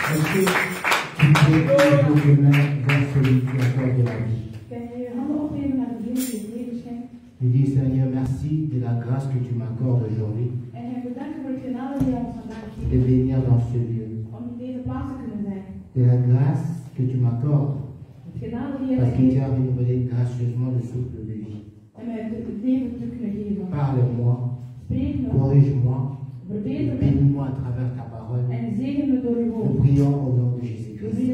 Est-ce que tu peux lever tes mains vers celui qui accorde la vie? Je dis Seigneur, merci de la grâce que tu m'accordes aujourd'hui de venir dans ce lieu. De la grâce que tu m'accordes parce que tu as renouvelé gracieusement le souffle de vie. Parle-moi, corrige-moi, bénis-moi à travers ta parole. Nous prions au nom de Jésus-Christ.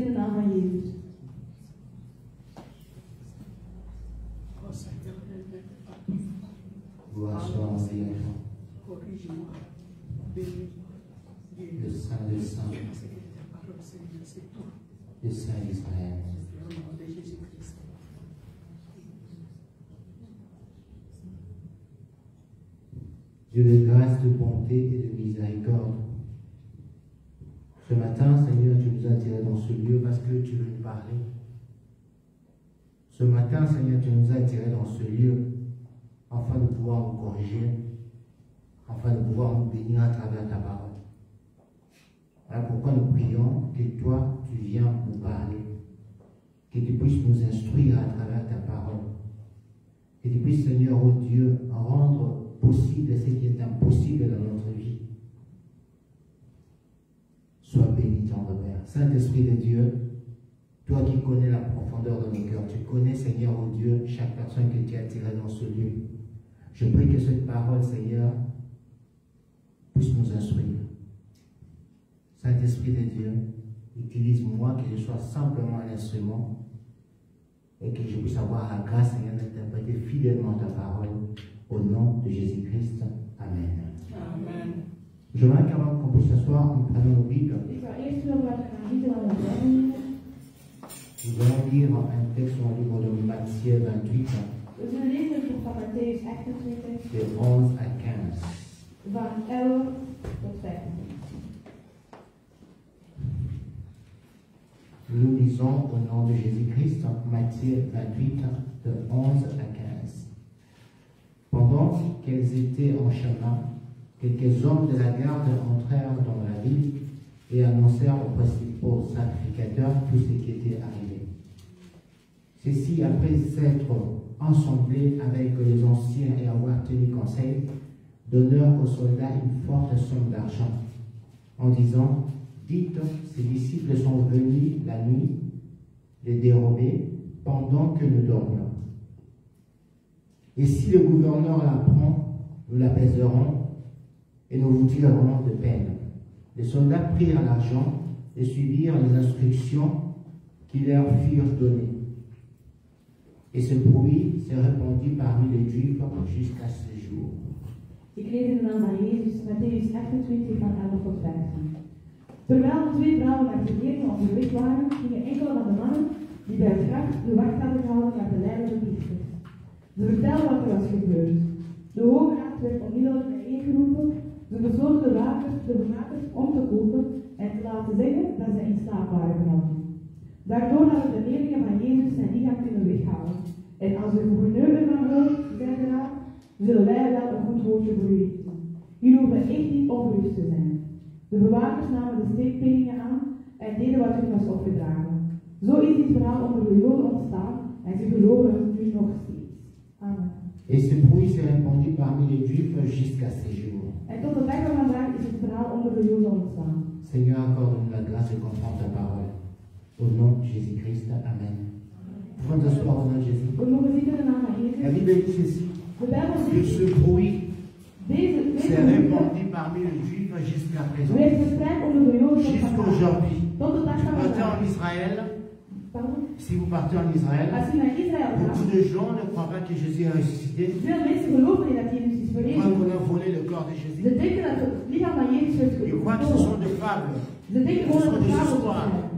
Gloire soit en Seigneur. Le Saint des Saints, le Saint d'Israël. Dieu de grâce, de bonté et de miséricorde. Ce matin, Seigneur, tu nous as attirés dans ce lieu parce que tu veux nous parler. Ce matin, Seigneur, tu nous as attirés dans ce lieu afin de pouvoir nous corriger, afin de pouvoir nous bénir à travers ta parole. Voilà pourquoi nous prions que toi, tu viens nous parler, que tu puisses nous instruire à travers ta parole, que tu puisses, Seigneur, oh Dieu, rendre possible ce qui est impossible dans notre vie. Sois béni, tendre Père. Saint-Esprit de Dieu, toi qui connais la profondeur de nos cœurs, tu connais, Seigneur, oh Dieu, chaque personne que tu as tirée dans ce lieu. Je prie que cette parole, Seigneur, puisse nous instruire. Saint-Esprit de Dieu, utilise-moi, que je sois simplement un instrument et que je puisse avoir la grâce, Seigneur, d'interpréter fidèlement ta parole. Au nom de Jésus-Christ. Amen. Amen. Je voudrais qu'avant qu'on puisse s'asseoir, nous prenons nos Bibles. Nous allons lire un texte dans le livre de Matthieu 28. De 11 à 15. Nous lisons au nom de Jésus-Christ, Matthieu 28, de 11 à 15. Pendant qu'elles étaient en chemin, quelques hommes de la garde entrèrent dans la ville et annoncèrent aux principaux sacrificateurs tout ce qui était arrivé. Ceux-ci, après s'être assemblés avec les anciens et avoir tenu conseil, donnèrent aux soldats une forte somme d'argent, en disant: dites, ces disciples sont venus la nuit les dérober pendant que nous dormions. Et si le gouverneur l'apprend, nous l'apaiserons et nous vous tirerons de peine. Les soldats prirent l'argent et suivirent les instructions qui leur furent données. Et ce bruit s'est répandu parmi les Juifs jusqu'à ce jour. Ik lees in de naam van Jezus, Matthäus 28 van 11 tot 15. Terwijl de twee vrouwen naar de gemeente onderweg waren, gingen enkele van de mannen die bij het graf de wacht hadden gehouden naar de leidende priesters. Ze vertelden wat er was gebeurd. De Hoge Raad werd onmiddellijk bijeengeroepen. Ze besloten de bewakers om te kopen en te laten zeggen dat ze in slaap waren genomen. Daardoor hadden de leerlingen van Jezus zijn lichaam kunnen weghalen. En als de gouverneur ervan hoort, zei de raad, zullen wij wel een goed woordje voor u richten. Jullie hoeven echt niet ongerust te zijn. De bewakers namen de steekpenningen aan en deden wat hun was opgedragen. Zo is dit verhaal onder de Joden ontstaan en ze geloven het nu nog steeds. Amen. Et ce bruit s'est répandu parmi les Juifs jusqu'à ces jours. En tot de dag van vandaag is het verhaal onder de Joden ontstaan. Seigneur, accorde-nous la grâce de comprendre ta parole. Au nom de Jésus-Christ, Amen. Pouvons nous asseoir au nom de Jésus. We mogen zitten in de naam van Jezus. La Bible dit ceci. De Bijbel Que zegt, ce bruit s'est deze répandu parmi les Juifs jusqu'à présent. werd verspreid onder de Joden tot Jusqu'à vandaag. aujourd'hui. Tot de dag van Partez vandaag. en Israël. Pardon? Si vous partez en Israël, Als je naar Israël gaat, beaucoup de gens ne croient pas que Jésus est ressuscité. veel mensen geloven niet dat Jezus is Ils verrezen. croient qu'on a volé le corps de Jésus. Ze denken dat het lichaam van Jezus werd Ils croient que ce gestolen. sont des fables. Ze denken Ce gewoon sont dat het des fabels histoires. zijn.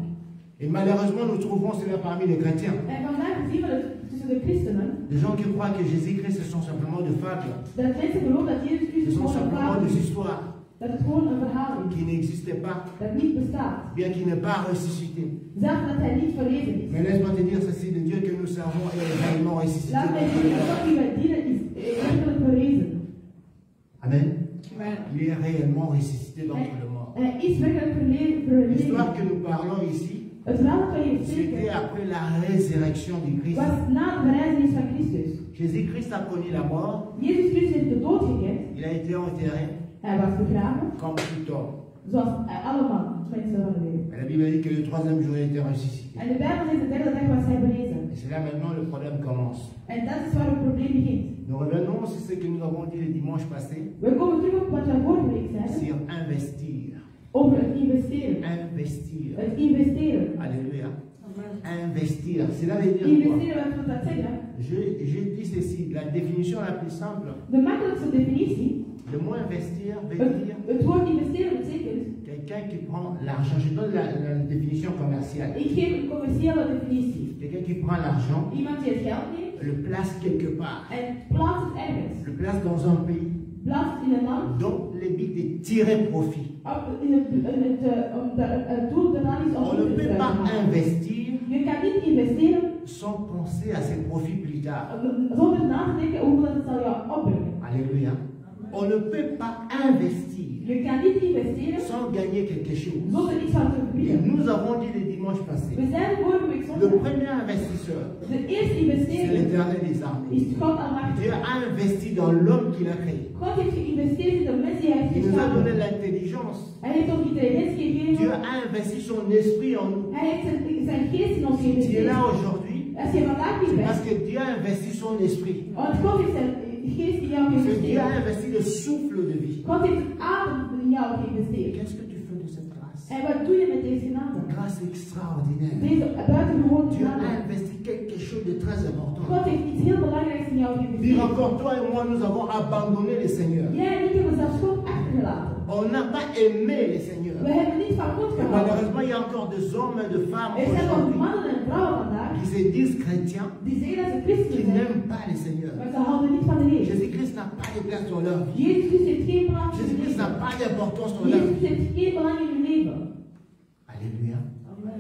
Et malheureusement, nous trouvons cela parmi les chrétiens. En vandaag zien we het tussen de christenen, Des gens qui croient que Jésus-Christ, ce sont simplement des fables. dat mensen geloven dat Jezus Ce Christus sont gewoon een simplement verhaal des is. histoires Dat het gewoon een verhaal is. qui n'existaient pas, Dat niet bestaat. bien qu'il n'est pas ressuscité. Zelfs dat hij niet verrezen is. Mais laisse-moi te dire ceci, le Dieu que nous servons est réellement ressuscité. Laat mij zeggen, de God die wij dienen is werkelijk verrezen. Amen. Amen. Il est réellement ressuscité d'entre les morts. Iets werkelijk verleden. L'histoire que nous parlons ici, Het verhaal dat wij hier c'était spreken après la résurrection du Christ. was na de verrijzenis van Christus. Jésus-Christ a connu la mort, Jezus Christus heeft de dood gekend. il a été enterré Hij was begraven, comme tout homme. zoals allemaal mensen van de wereld. Et la Bible dit que le troisième jour il était ressuscité. En de Bijbel zegt de derde dag was hij berezen. Et c'est là maintenant le problème commence. En dat is waar het probleem begint. Nous revenons sur ce que nous avons dit le dimanche passé, We komen terug op wat we vorige week zeiden sur investir. over het investeren. Investir. Het investeren. Alléluia. Investir. Cela veut dire quoi? Investeren, wat wil dat zeggen? Je dis ceci, la définition la plus simple. De makkelijkste definitie, Le mot investir veut dire het woord investeren betekent, quelqu'un qui prend l'argent. Je donne la définition commerciale. ik geef een commerciële definitie. Quelqu'un qui prend l'argent, Iemand die het geld neemt le place quelque part, en plaatst het ergens. le place dans un pays Plaatst het in een land, dont le but est tirer profit. het doel daarvan is om On ne peut pas investir Je kan niet investeren sans penser à ses profits plus tard. zonder na te denken hoeveel het zal jou opbrengen. Alléluia. On ne peut pas investir Je kan niet investeren sans gagner quelque chose. zonder iets van te Et verdienen. nous avons dit le dimanche We passé, zijn vorige week le zondag. premier investisseur, De eerste c'est investering l'Éternel des armées. is God almachtig. Dieu a investi dans l'homme qu'il a créé. God heeft geïnvesteerd in de mens die hij heeft Il nous a geschapen. donné l'intelligence. Hij heeft ons intelligentie Dieu gegeven. a investi son esprit en nous. Hij heeft zijn geest in ons Si tu es geïnvesteerd. là aujourd'hui, Als je vandaag hier parce bent, que Dieu a investi son esprit. want God heeft zijn geest in jou Parce que Dieu a geïnvesteerd. investi le souffle de vie. God heeft het adem in jou geïnvesteerd. Qu'est-ce que tu fais de cette grâce? En wat doe je met deze genade? Une grâce extraordinaire. Deze buitengewone Dieu a genade. investi quelque chose de très important. God heeft iets heel belangrijks in jou Dire geïnvesteerd. encore, toi et moi, nous avons abandonné le Seigneur. Jij en ik hebben zelfs God achtergelaten. On n'a pas aimé le Seigneur. We hebben niet van God Et gehouden. malheureusement, il y a encore des hommes et des femmes Er zijn nog aujourd'hui mannen en vrouwen vandaag qui se disent chrétiens, die zeggen dat ze qui christen zijn, n'aiment pas le Seigneur. maar ze houden niet van de Heer. Jésus-Christ n'a pas de place dans leur vie. Jezus Christus heeft geen plaats in hun Jésus-Christ n'a leven. pas d'importance dans leur Jezus vie. heeft geen belang in hun leven. Alléluia.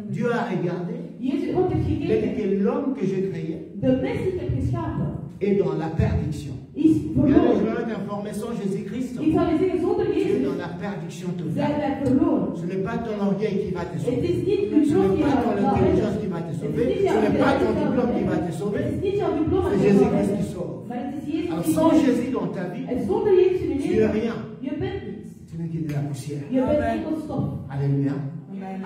Dieu a regardé. Jezus, God heeft Il a dit gekeken. que l'homme que j'ai créé De mens die ik heb geschapen est dans la perdition. is Bien, je verloren. vais être informé sans Jésus-Christ. Ik zal je zeggen, zonder Tu es Jezus dans la perdition zijn totale. wij verloren. Ce n'est pas ton orgueil qui va te Het sauver. is niet uw Ce trots n'est die pas jou ton zal intelligence redden. qui va te Het sauver. is niet Ce jouw n'est pas ton intelligentie diplôme qui va te Het sauver. is niet jouw diploma C'est die jou zal Jésus-Christ qui redden. sauve. Maar het is Jezus Alors, die sans jou Jésus dans ta vie, En zonder Jezus in je tu es leven, rien. je bent niets. Tu n'es que de la poussière. Je bent enkel stof. Alléluia.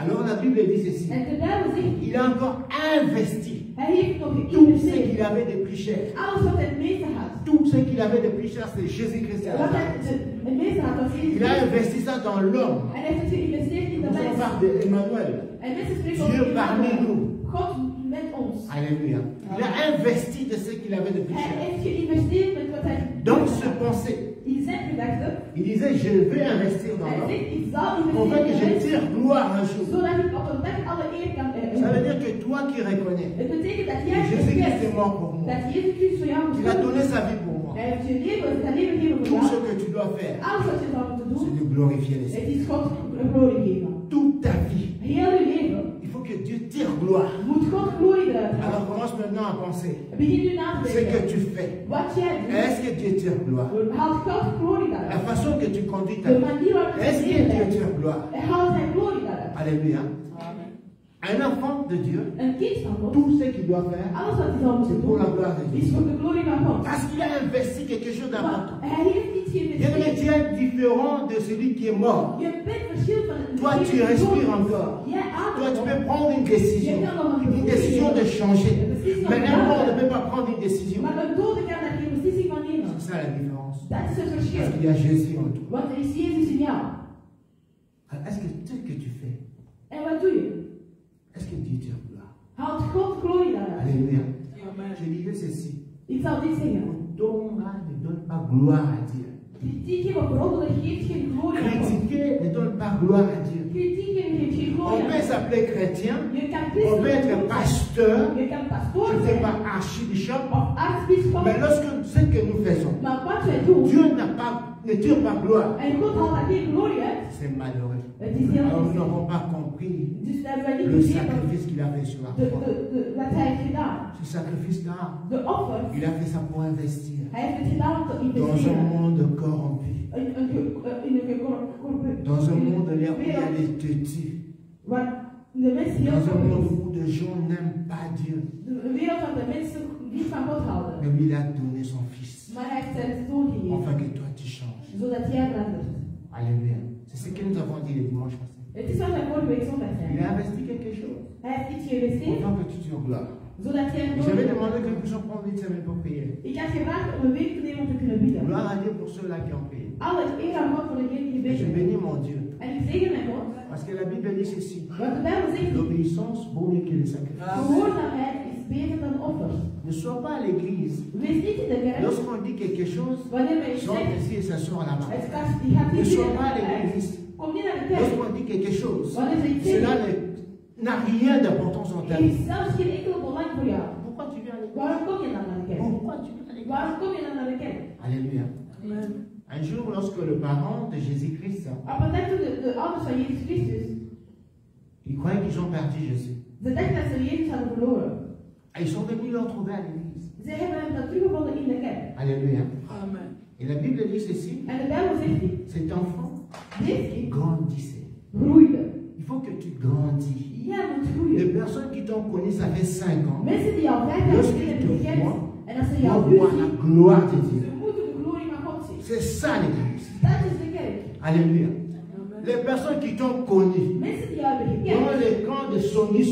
Alors, la Bible dit ceci. En de Bijbel zegt, Il a encore investi hij heeft nog tout ce qu'il geïnvesteerd. avait de plus cher. Alles wat hij het meeste had. Tout ce qu'il avait de plus cher, c'est Jésus-Christ. à la Wat hij fin. het meeste had, was Jezus Il a Christus. investi ça dans l'homme. En hij heeft het geïnvesteerd in de On mens. parle d'Emmanuel. En mensen spreken Dieu over parmi nous. God met ons. Alléluia. Il a investi de ce qu'il avait de plus Hij cher. heeft geïnvesteerd met wat hij Donc, ce pensée, in zijn gedachten. il disait, je vais investir dans Hij l'homme. zegt, ik zal Pour investeren que in je de mens, tire gloire un jour. zodat ik op een dag alle eer kan Ça veut dire que toi qui reconnais Het betekent dat que jij Jésus-Christ est beseft mort pour moi, dat Jezus Christus voor jou qu'il a gestorven donné is. sa vie pour moi, Hij heeft je leven, zijn leven gegeven voor tout ce jou. que tu dois faire, Alles wat je zou moeten c'est doen, de glorifier le het Seigneur. is God een glorie geven. Toute ta vie, Heel je leven il faut que Dieu tire gloire. moet God glorie eruit Alors halen. commence maintenant à penser Begin nu na te ce que denken. tu fais. Wat jij Est-ce que Dieu tire gloire? doet, haalt God glorie La daaruit. façon que tu conduis ta De vie, manier waarop je est-ce que leven Dieu leidt, tire gloire? haalt hij glorie daaruit. Alléluia. Un enfant de Dieu, Een kind van God, tout ce qu'il doit faire, alles wat hij zou c'est moeten pour la doen, gloire de is Dieu. voor de glorie van God. Parce qu'il a investi quelque chose d'important. Maar hij heeft iets Bien-aimé, geïnvesteerd. tu es différent de celui qui est mort. Je bent verschil van het Toi, tu respires encore. Jij Toi, tu ademt peux nog. prendre une décision de changer. Mais un mort ne peut pas prendre une décision. Maar een dode kan daar geen beslissing van nemen. C'est ça la différence. Dat is het Parce verschil. qu'il y a Jésus en toi. Want er is Jezus in jou. Alors, est-ce que ce que tu fais, En wat doe je? est-ce que Dieu tire gloire? Haalt God glorie daaruit. Alléluia. Je disais ceci. Ik zal dit zeggen. Ton âme ne donne pas gloire à Dieu. Kritiek op roddelen geeft geen glorie aan God. Critiquer ne donne pas gloire à Dieu. Kritiek geeft geen On glorie aan peut God. s'appeler chrétien, Je kan on peut être christen pasteur, je kan pastoor je ne sais zijn. pas, archibishop, Of aartsbisschop. mais lorsque ce que nous faisons, Maar wat wij doen, Dieu n'a pas ne tire pas gloire. En God haalt daar geen glorie uit. C'est malheureux. Het is heel Alors nous triest. n'avons pas compris Dus daar hebben wij niet le gezien sacrifice qu'il a fait sur la croix. wat hij heeft gedaan. Ce sacrifice-là, De offers, il a fait ça pour investir hij heeft het gedaan om te dans un investeren. monde corrompu, dans un monde où il y a des têtus, Waar de mensen heel dans un monde veel où des gens n'aiment pas Dieu. de wereld waar de mensen niet van God houden. Mais lui, il a donné son fils, Maar hij heeft zijn zoon gegeven, afin que toi tu changes. zodat jij verandert. Alléluia. C'est ce que nous avons dit le dimanche passé. Het is wat wij vorige week zondag Il a zeiden. investi quelque chose, Hij heeft iets geïnvesteerd, afin que tu tires gloire. zodat jij Et glorie j'avais hebt. demandé que nous puissions prendre une semaine pour prier. Ik had gevraagd om een week te nemen om te kunnen bidden. Gloire à Dieu pour ceux-là qui ont prié. Alle eer aan God voor degenen die Et je bidden. bénis mon Dieu. En ik zegen mijn God, Parce que la Bible dit ceci. want de Bijbel zegt, L'obéissance vaut mieux que les sacrifices. gehoorzaamheid is beter dan offers. Ne sois pas à l'église. Wees niet in de kerk, Lorsqu'on dit quelque chose, wanneer wij iets sors zeggen, ici et s'assoit là-bas. het gaat, je gaat Ne niet sois pas à binnen. l'église. Kom niet naar de kerk. Lorsqu'on dit quelque chose, Wanneer ze iets cela zeggen, n'a rien d'importance en ta vie. heeft zelfs geen enkel belang voor jou. Pourquoi tu viens à l'église? Waarom kom je dan naar de kerk? Pourquoi tu viens à l'église? Waarom kom je dan naar de kerk? Alléluia. Un jour, lorsque le parent de Jésus-Christ, Op een dag toen de ouders van Jezus Christus, ils croyaient qu'ils ont perdu Jésus. ze dachten dat ze Jezus hadden verloren. Et ils sont venus le retrouver à l'église. Ze hebben hem dan teruggevonden in de kerk. Alléluia. Amen. Et la Bible dit ceci. En de Bijbel zegt dit, Cet enfant dit kind grandissait. groeide. Il faut que tu grandis. Jij moet Les groeien. personnes qui t'ont connu, ça fait 5 ans. Mensen die al 5 jaar geleden hebben gekend, en als ze jou On nu voit la zien, gloire de Dieu. ze moeten de glorie van God zien. C'est ça l'église. Dat is de kerk. Alléluia. Les personnes qui t'ont connu, Mensen die jou hebben dans gekend, les camps de Sony,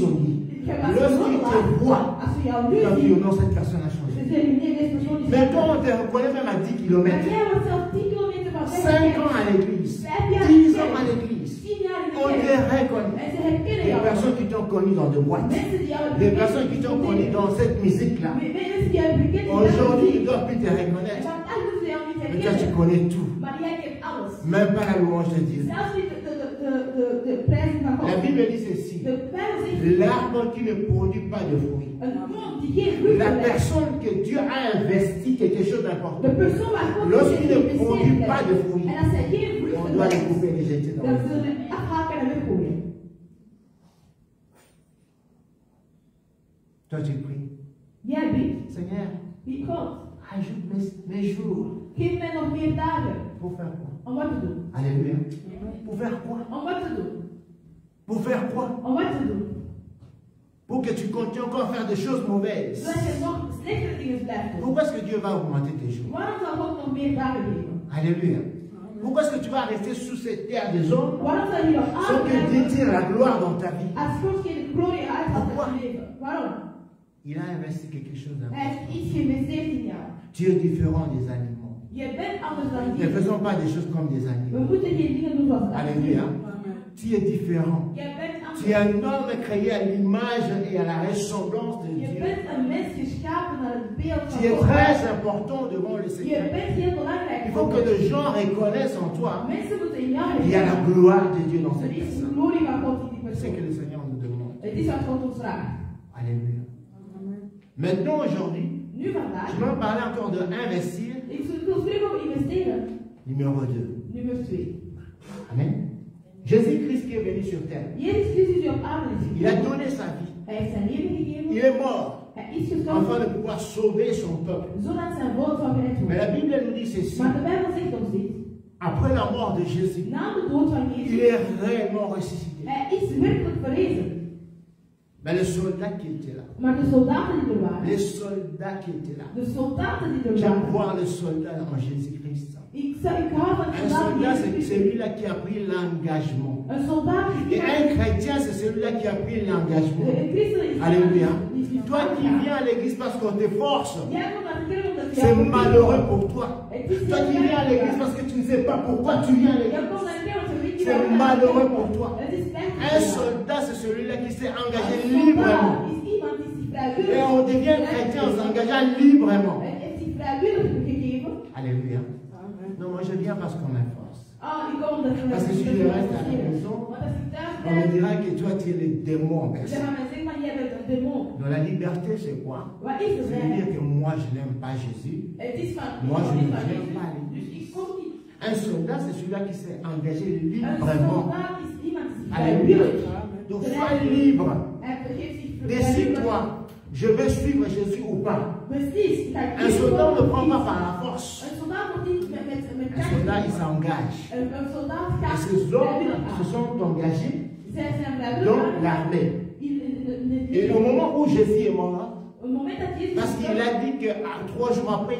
je was lorsqu'ils te voient, als ze jou nu ils ont dit, zien, non, cette personne a ze changé. zeggen, nee, deze persoon is Mais quand on te reconnaît même à 10 Maar km, jij was zelfs 10 kilometer van weg. 5 ans à l'église, 5 jaar 10 ans à geleden, l'église, 10 jaar in on de te kerk. reconnaît. En ze herkennen Les jou. personnes qui t'ont connu dans des boîtes, Mensen die jou hebben les gekend, personnes qui t'ont connu dans cette musique-là, mensen die jou hebben gekend, die aujourd'hui, jou ils ne doivent plus te hebben reconnaître. gekend. Want anders ze jou niet Mais toi, tu herkennen. connais tout. Maar jij kent alles. Même pas la louange de Dieu. Zelfs niet de prijzen van God. La Bible dit ceci. De Bijbel zegt, L'arbre qui ne produit pas de fruits. een boom die geen vrucht La brengt. personne que Dieu a investi quelque chose De d'important. persoon waar God Lorsqu'il ne heeft produit geïnvesteerd pas de heeft. fruits, En als hij geen on vruchten doit les brengt, couper et les jeter dans dan le feu. zullen we afhaken en weggooien. Toi, tu pries. Jij bidt, Seigneur, bied God. ajoute mes jours. Geef mij nog meer dagen. Pour faire quoi? Om wat te doen? Alléluia. Pour faire quoi? Om wat te doen? Pour faire quoi? Om wat te doen? Pour que tu continues encore à faire des choses mauvaises. Zodat je nog slechtere dingen blijft doen. Pourquoi est-ce que Dieu va augmenter tes jours? Waarom zal God nog meer dagen geven? Alléluia. Pourquoi est-ce que tu vas rester sous cette terre des hommes Waarom zal je nog sans que Dieu aanblijven tire la gloire dans ta vie? als God geen glorie uithaalt Pourquoi? uit je leven? Waarom? Il a investi quelque chose Hij d'important. heeft iets geïnvesteerd in jou. Tu es différent des animaux. Je bent anders dan Ne die. faisons pas des choses comme des We animaux. moeten geen dingen doen zoals dat. Alléluia. Tu es différent. Je bent Tu es anders. un homme créé à l'image et à la ressemblance de Je Dieu. bent een mens geschapen naar het beeld Tu van es God. très important devant le Je Seigneur. bent heel belangrijk. Il faut que les gens reconnaissent en toi Mensen moeten in jou qu'il y a la herkennen. gloire de Dieu dans Er cette is de personne. glorie van God in die C'est ce que persoon. le Seigneur nous demande. Het is wat God ons vraagt. Alléluia. Maintenant, aujourd'hui, Nu vandaag, je vais parler encore de investir. ik wil spreken over investeren. Numéro 2. Nummer 2. Amen. Jésus-Christ qui est venu sur terre, Jezus Christus die op aarde is il a gekomen. donné sa vie. Hij heeft zijn leven gegeven. Il est mort Hij is afin gestorven de pouvoir sauver son peuple. zodat zijn volk zou gered Mais la worden. Bible nous dit ceci. Maar de Bijbel zegt ons dit. Après la mort de Jésus, Na de dood van il Jezus, est réellement ressuscité. hij is werkelijk verrezen. Mais les soldats qui étaient là, Maar de soldaten die er waren, les soldats qui étaient là, de soldaten die er j'aime waren, voir les soldats en Jésus-Christ. ik hou van Un soldaten soldat, die c'est Jezus celui-là qui a pris l'engagement. Een soldaat die Et un chrétien, c'est celui-là qui a pris l'engagement. een christen is. Alléluia. die Toi qui viens à l'église parce qu'on te force, Jij komt naar de kerk omdat je c'est malheureux pour toi. Het is Toi qui viens à l'église parce que tu ne sais pas pourquoi tu viens à Jij l'église, komt naar de kerk omdat je weet niet c'est waarom je malheureux naar de pour kerk toi. komt. Het is pijnlijk Un voor jou. soldat, c'est celui-là qui s'est engagé Een soldaat librement. is iemand die zich vrijwillig Et on devient chrétien en s'engageant librement. Hij heeft zich vrijwillig gegeven. Alléluia. Non, moi je viens parce qu'on m'enforce. Ah, ik kom omdat je Parce que si je reste à la maison, Want als ik thuis on me ben, dira que toi tu es le démon en dan personne. gaan mensen zeggen, maar jij bent een demon. Donc la liberté c'est quoi? Wat is de C'est dire vrijheid? que moi je n'aime pas Jésus. Het is van, Moi, ik je hou niet ne van viens Jezus. pas à Dus l'église. ik kom niet Un soldat, c'est celui-là qui s'est engagé Een librement. soldaat is iemand die zich Alléluia. vrijwillig Donc sois libre. en begeeft zich Décide-toi, je veux suivre Jésus ou pas. Precies. Ik ga Un soldat ne prend pas par la force. Een soldaat wordt niet met Un soldat, il s'engage. Een soldaat Et gaat ces hommes vrijwillig se aan. sont engagés Zij zijn vrijwillig dans aan. l'armée. In Et au moment où Jésus est mort, het moment dat Jezus parce qu'il a dit qu'à 3 jours après,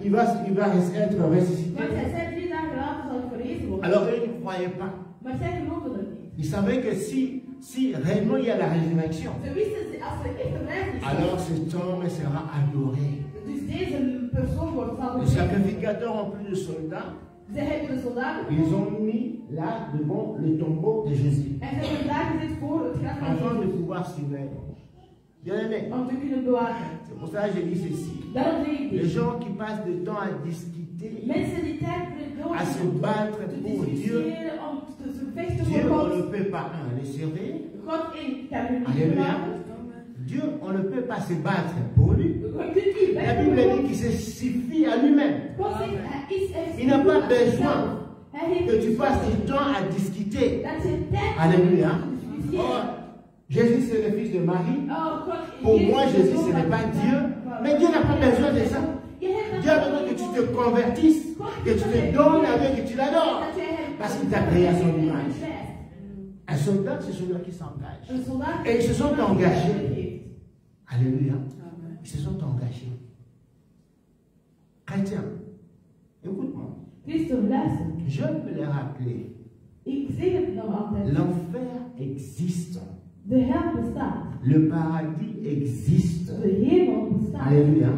il va être ressuscité. want hij zei 3 dagen later zal ik verrezen worden. Alors eux, ils ne croyaient pas. Maar zij geloofden het niet. Ils savaient que si réellement il y a la résurrection, Ze wisten, als er echt een reis is, alors cet homme sera adoré. dus deze persoon wordt Les geadoreerd. sacrificateurs ont plus de soldats. Ze hebben de soldaten Ils ont mis là devant le tombeau de Jésus, en ze hebben daar gezet voor het graf van afin de Jezus. pouvoir surveiller. Bien aimé, Om te kunnen bewaken. c'est pour ça que je dis ceci. Daarom zeg ik Les dit. gens qui passent du temps à discuter, Mensen die tijd door à se battre te pour Dieu, discussiëren, om te vechten Dieu, voor on ne God. peut pas, les surveiller. God in kan u niet Alléluia. bewaken. Dieu, on ne peut pas se battre pour lui. Je kunt niet La vechten Bible voor dit God. qu'il se suffit à lui-même. God zegt, hij is echt Il n'a pas goed aan besoin zichzelf. Hij heeft que tu niet passes nodig du temps à discuter. dat je tijd Alléluia. hebt om te discussiëren. Oh, Jésus, c'est le fils de Marie. Oh, God, Pour Jezus moi, is Jésus, de ce zoon n'est pas van Dieu. God. Mais Dieu n'a pas besoin de ça. Je hebt Dieu a besoin que tu te convertisses, que tu te donnes à Dieu, que tu l'adores. dat jij hem- Parce qu'il t'a créé à son image. Een Un soldat, c'est celui qui s'engage. soldaat Et ils se sont engagés. heeft. Alléluia. Ils se sont engagés. Chrétien, écoute-moi. Christus, luister. Je peux les rappeler. Ik zeg het nog altijd. L'enfer existe. De hel bestaat. Le paradis existe. De hemel bestaat. Alléluia.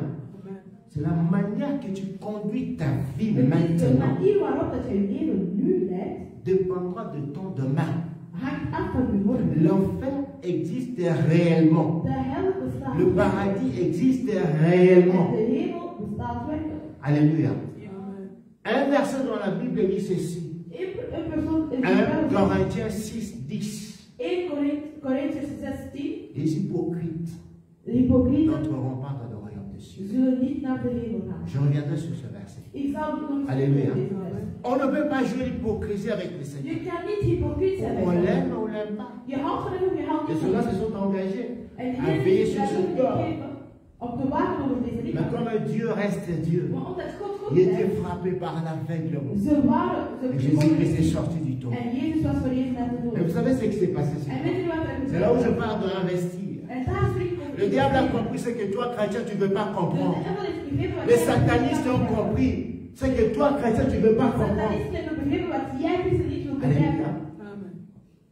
C'est la manière que tu conduis ta vie Het is de maintenant manier waarop dat je je leven nu leidt, dépendra de ton demain. hangt af van je morgen. L'enfer existe réellement. De hel bestaat. Le paradis existe En réellement. de hemel bestaat werkelijk. Alléluia. Un verset dans la Bible dit ceci. Een persoon in 1 Corinthiens 6, 10. 1 Corinthians 16. Les hypocrites De hypocrieten n'entreront pas dans le royaume des cieux. zullen niet naar de hemel gaan. Je reviendrai sur ce verset. Ik zal het nog eens Alléluia. deze vers. On ne peut pas jouer l'hypocrisie avec le Seigneur. Je kan niet hypocriet zijn. On l'aime ou on l'aime pas. Je houdt van hem of je houdt Les niet van soldats hem. se sont engagés En à veiller sur ce corps. om te waken over deze Mais lichaam. comme Dieu reste Dieu, Maar omdat God God il était blijft, frappé par l'aveuglement. ze waren Et Jésus-Christ est sorti du tombeau. en Jezus was verrezen naar de Et vous dood. savez ce qui s'est passé sur En weet je wat er C'est là où je gebeurde? parle d'investir. En daar spreekt God. Le diable a compris ce que toi, chrétien, tu ne veux pas De comprendre. duivel heeft begrepen wat Les jij satanistes niet ont begrijpt. compris ce que toi, chrétien, tu ne veux pas comprendre. Satanisten hebben begrepen wat jij christen niet wil Alléluia. begrijpen.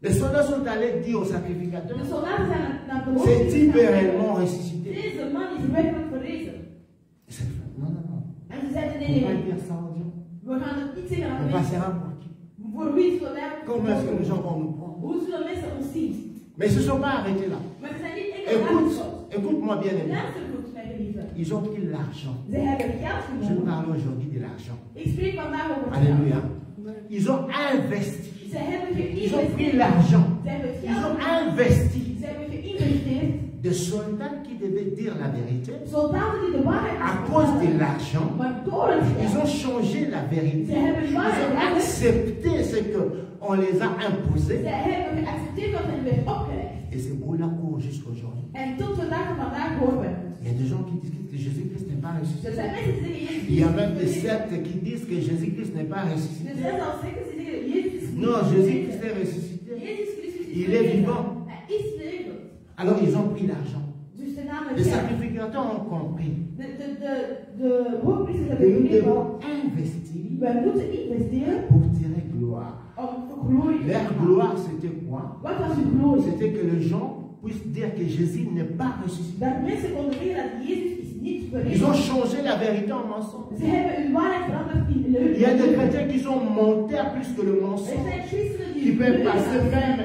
Les soldats sont allés dire aux De sacrificateurs, soldaten zijn naar de ce type est hoofd réellement ressuscité. Deze man is werkelijk verrezen. Ils se disent, non, non, non. En ze zeiden On nee, ne va nee, pas dire ça en Dieu. we gaan het niet zeggen aan On de mensen. passera pour qui? Voor wie zullen wij Comment est-ce que les gens vont nous prendre? Hoe zullen mensen ons zien? Mais ils ne se sont pas arrêtés là. Maar ze zijn niet enkel aangesloten. Écoute-moi bien aimé. Luister goed, mijn geliefde. Ils ont pris l'argent. Ze hebben geld Je genomen. parle aujourd'hui de l'argent. Ik spreek vandaag over geld. Alléluia. Ils ont investi. Ze hebben Ils ont pris geïnvesteerd. l'argent. Ze hebben Ils ont geld investi. Ze hebben geïnvesteerd. Des soldats qui devaient dire la vérité. Soldaten die de waarheid À cause de l'argent, maar door het ils geld. ont changé la vérité. Ze hebben Ils waarheid ont accepté ce qu'on les a imposé. Ze hebben geaccepteerd wat hen werd opgelegd. Et c'est pour la cour jusqu'aujourd'hui. En tot de dag van vandaag horen we het. Il y a des gens qui disent que Jésus-Christ n'est pas Er ressuscité. zijn mensen die zeggen Jezus Il y a is même des niet sectes qui disent que Jésus-Christ n'est pas ressuscité. Er zijn zelfs secten die zeggen Jezus is niet Non, verrezen. Jésus-Christ est ressuscité. Jezus Christus is Il est verrezen. vivant. Hij is levend. Alors ils ont pris l'argent. Dus de naam Les is sacrificateurs ont compris de hoogpriesters que hebben nous begrepen. devons investir Wij moeten investeren pour tirer gloire. om glorie te Leur halen. gloire, c'était quoi? Wat was uw glorie? C'était que les gens puissent dire que Jésus n'est pas ressuscité. Dat mensen konden zeggen dat Jezus is niet Ils ont verrezen. changé la vérité en mensonge. Ze hebben hun waarheid veranderd in leugen. Il y a des chrétiens qui sont menteurs plus que le Er mensonge, zijn christenen qui die peuvent leugen passer zijn. même,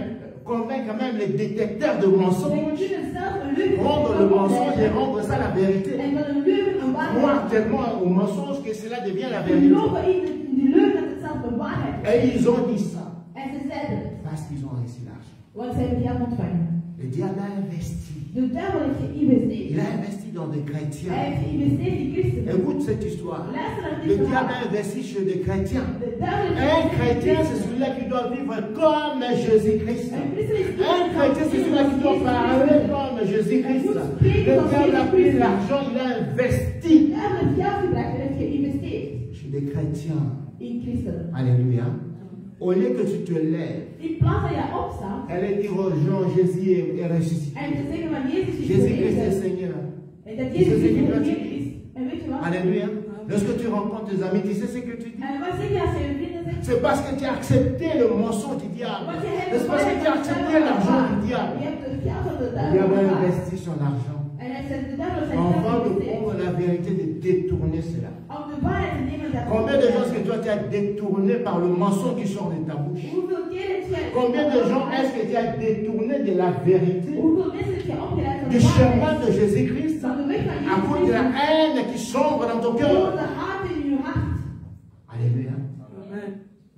convaincre même les détecteurs de Zij mensonges, kunnen zelf een leugen prendre le mensonge et rendre ça la vérité. en van een leugen een waarheid. Croire tellement au mensonge que cela devient la Ze vérité. geloven in de leugen dat het zelf een waarheid is. Et ils ont dit ça En ze zeiden het, parce qu'ils ont reçu l'argent. want ze hebben geld ontvangen. Le diable a investi. De duivel heeft geïnvesteerd. Il a investi dans des chrétiens. Hij heeft geïnvesteerd in christenen. Écoute cette histoire. Luister naar dit Le verhaal. diable a investi chez des chrétiens. De duivel heeft Un chrétien, geïnvesteerd. c'est celui-là qui doit vivre comme Jésus-Christ. Een christen is Un chrétien, c'est celui-là qui doit parler comme Jésus-Christ. Le diable a pris l'argent, il a investi De duivel heeft geld gebracht en heeft geïnvesteerd chez des chrétiens. in christenen. Alléluia. Au lieu que tu te lèves, In plaats dat je opstaat allez dire aux gens, Jésus est ressuscité. en te zeggen van Jezus is Jésus-Christ est verrezen. Seigneur. En dat Jezus is Heer is. En weet je wat? Alléluia. Lorsque tu rencontres tes amis, tu sais ce que tu dis? En wat zeg je als je je vrienden zegt? C'est parce que tu as accepté le mensonge du diable. Want je hebt C'est parce que tu as accepté l'argent du Je diable. hebt het geld van de Il duivel avait gehad. investi son argent. En hij zegt de duivel zijn Avant geld de geïnvesteerd. prendre la vérité, de détourner cela. Om de waarheid te nemen dat Combien de gens est-ce que toi tu as détourné par le mensonge qui sort de ta bouche? Hoeveel keer heb je... Combien de gens est-ce que tu as détourné de la vérité, Hoeveel mensen heb je opgeleid van du de chemin waarheid? de Jésus-Christ, Van de weg van à cause de la Jezus. haine qui sombre dans ton Door cœur? de haat in je hart. Alléluia.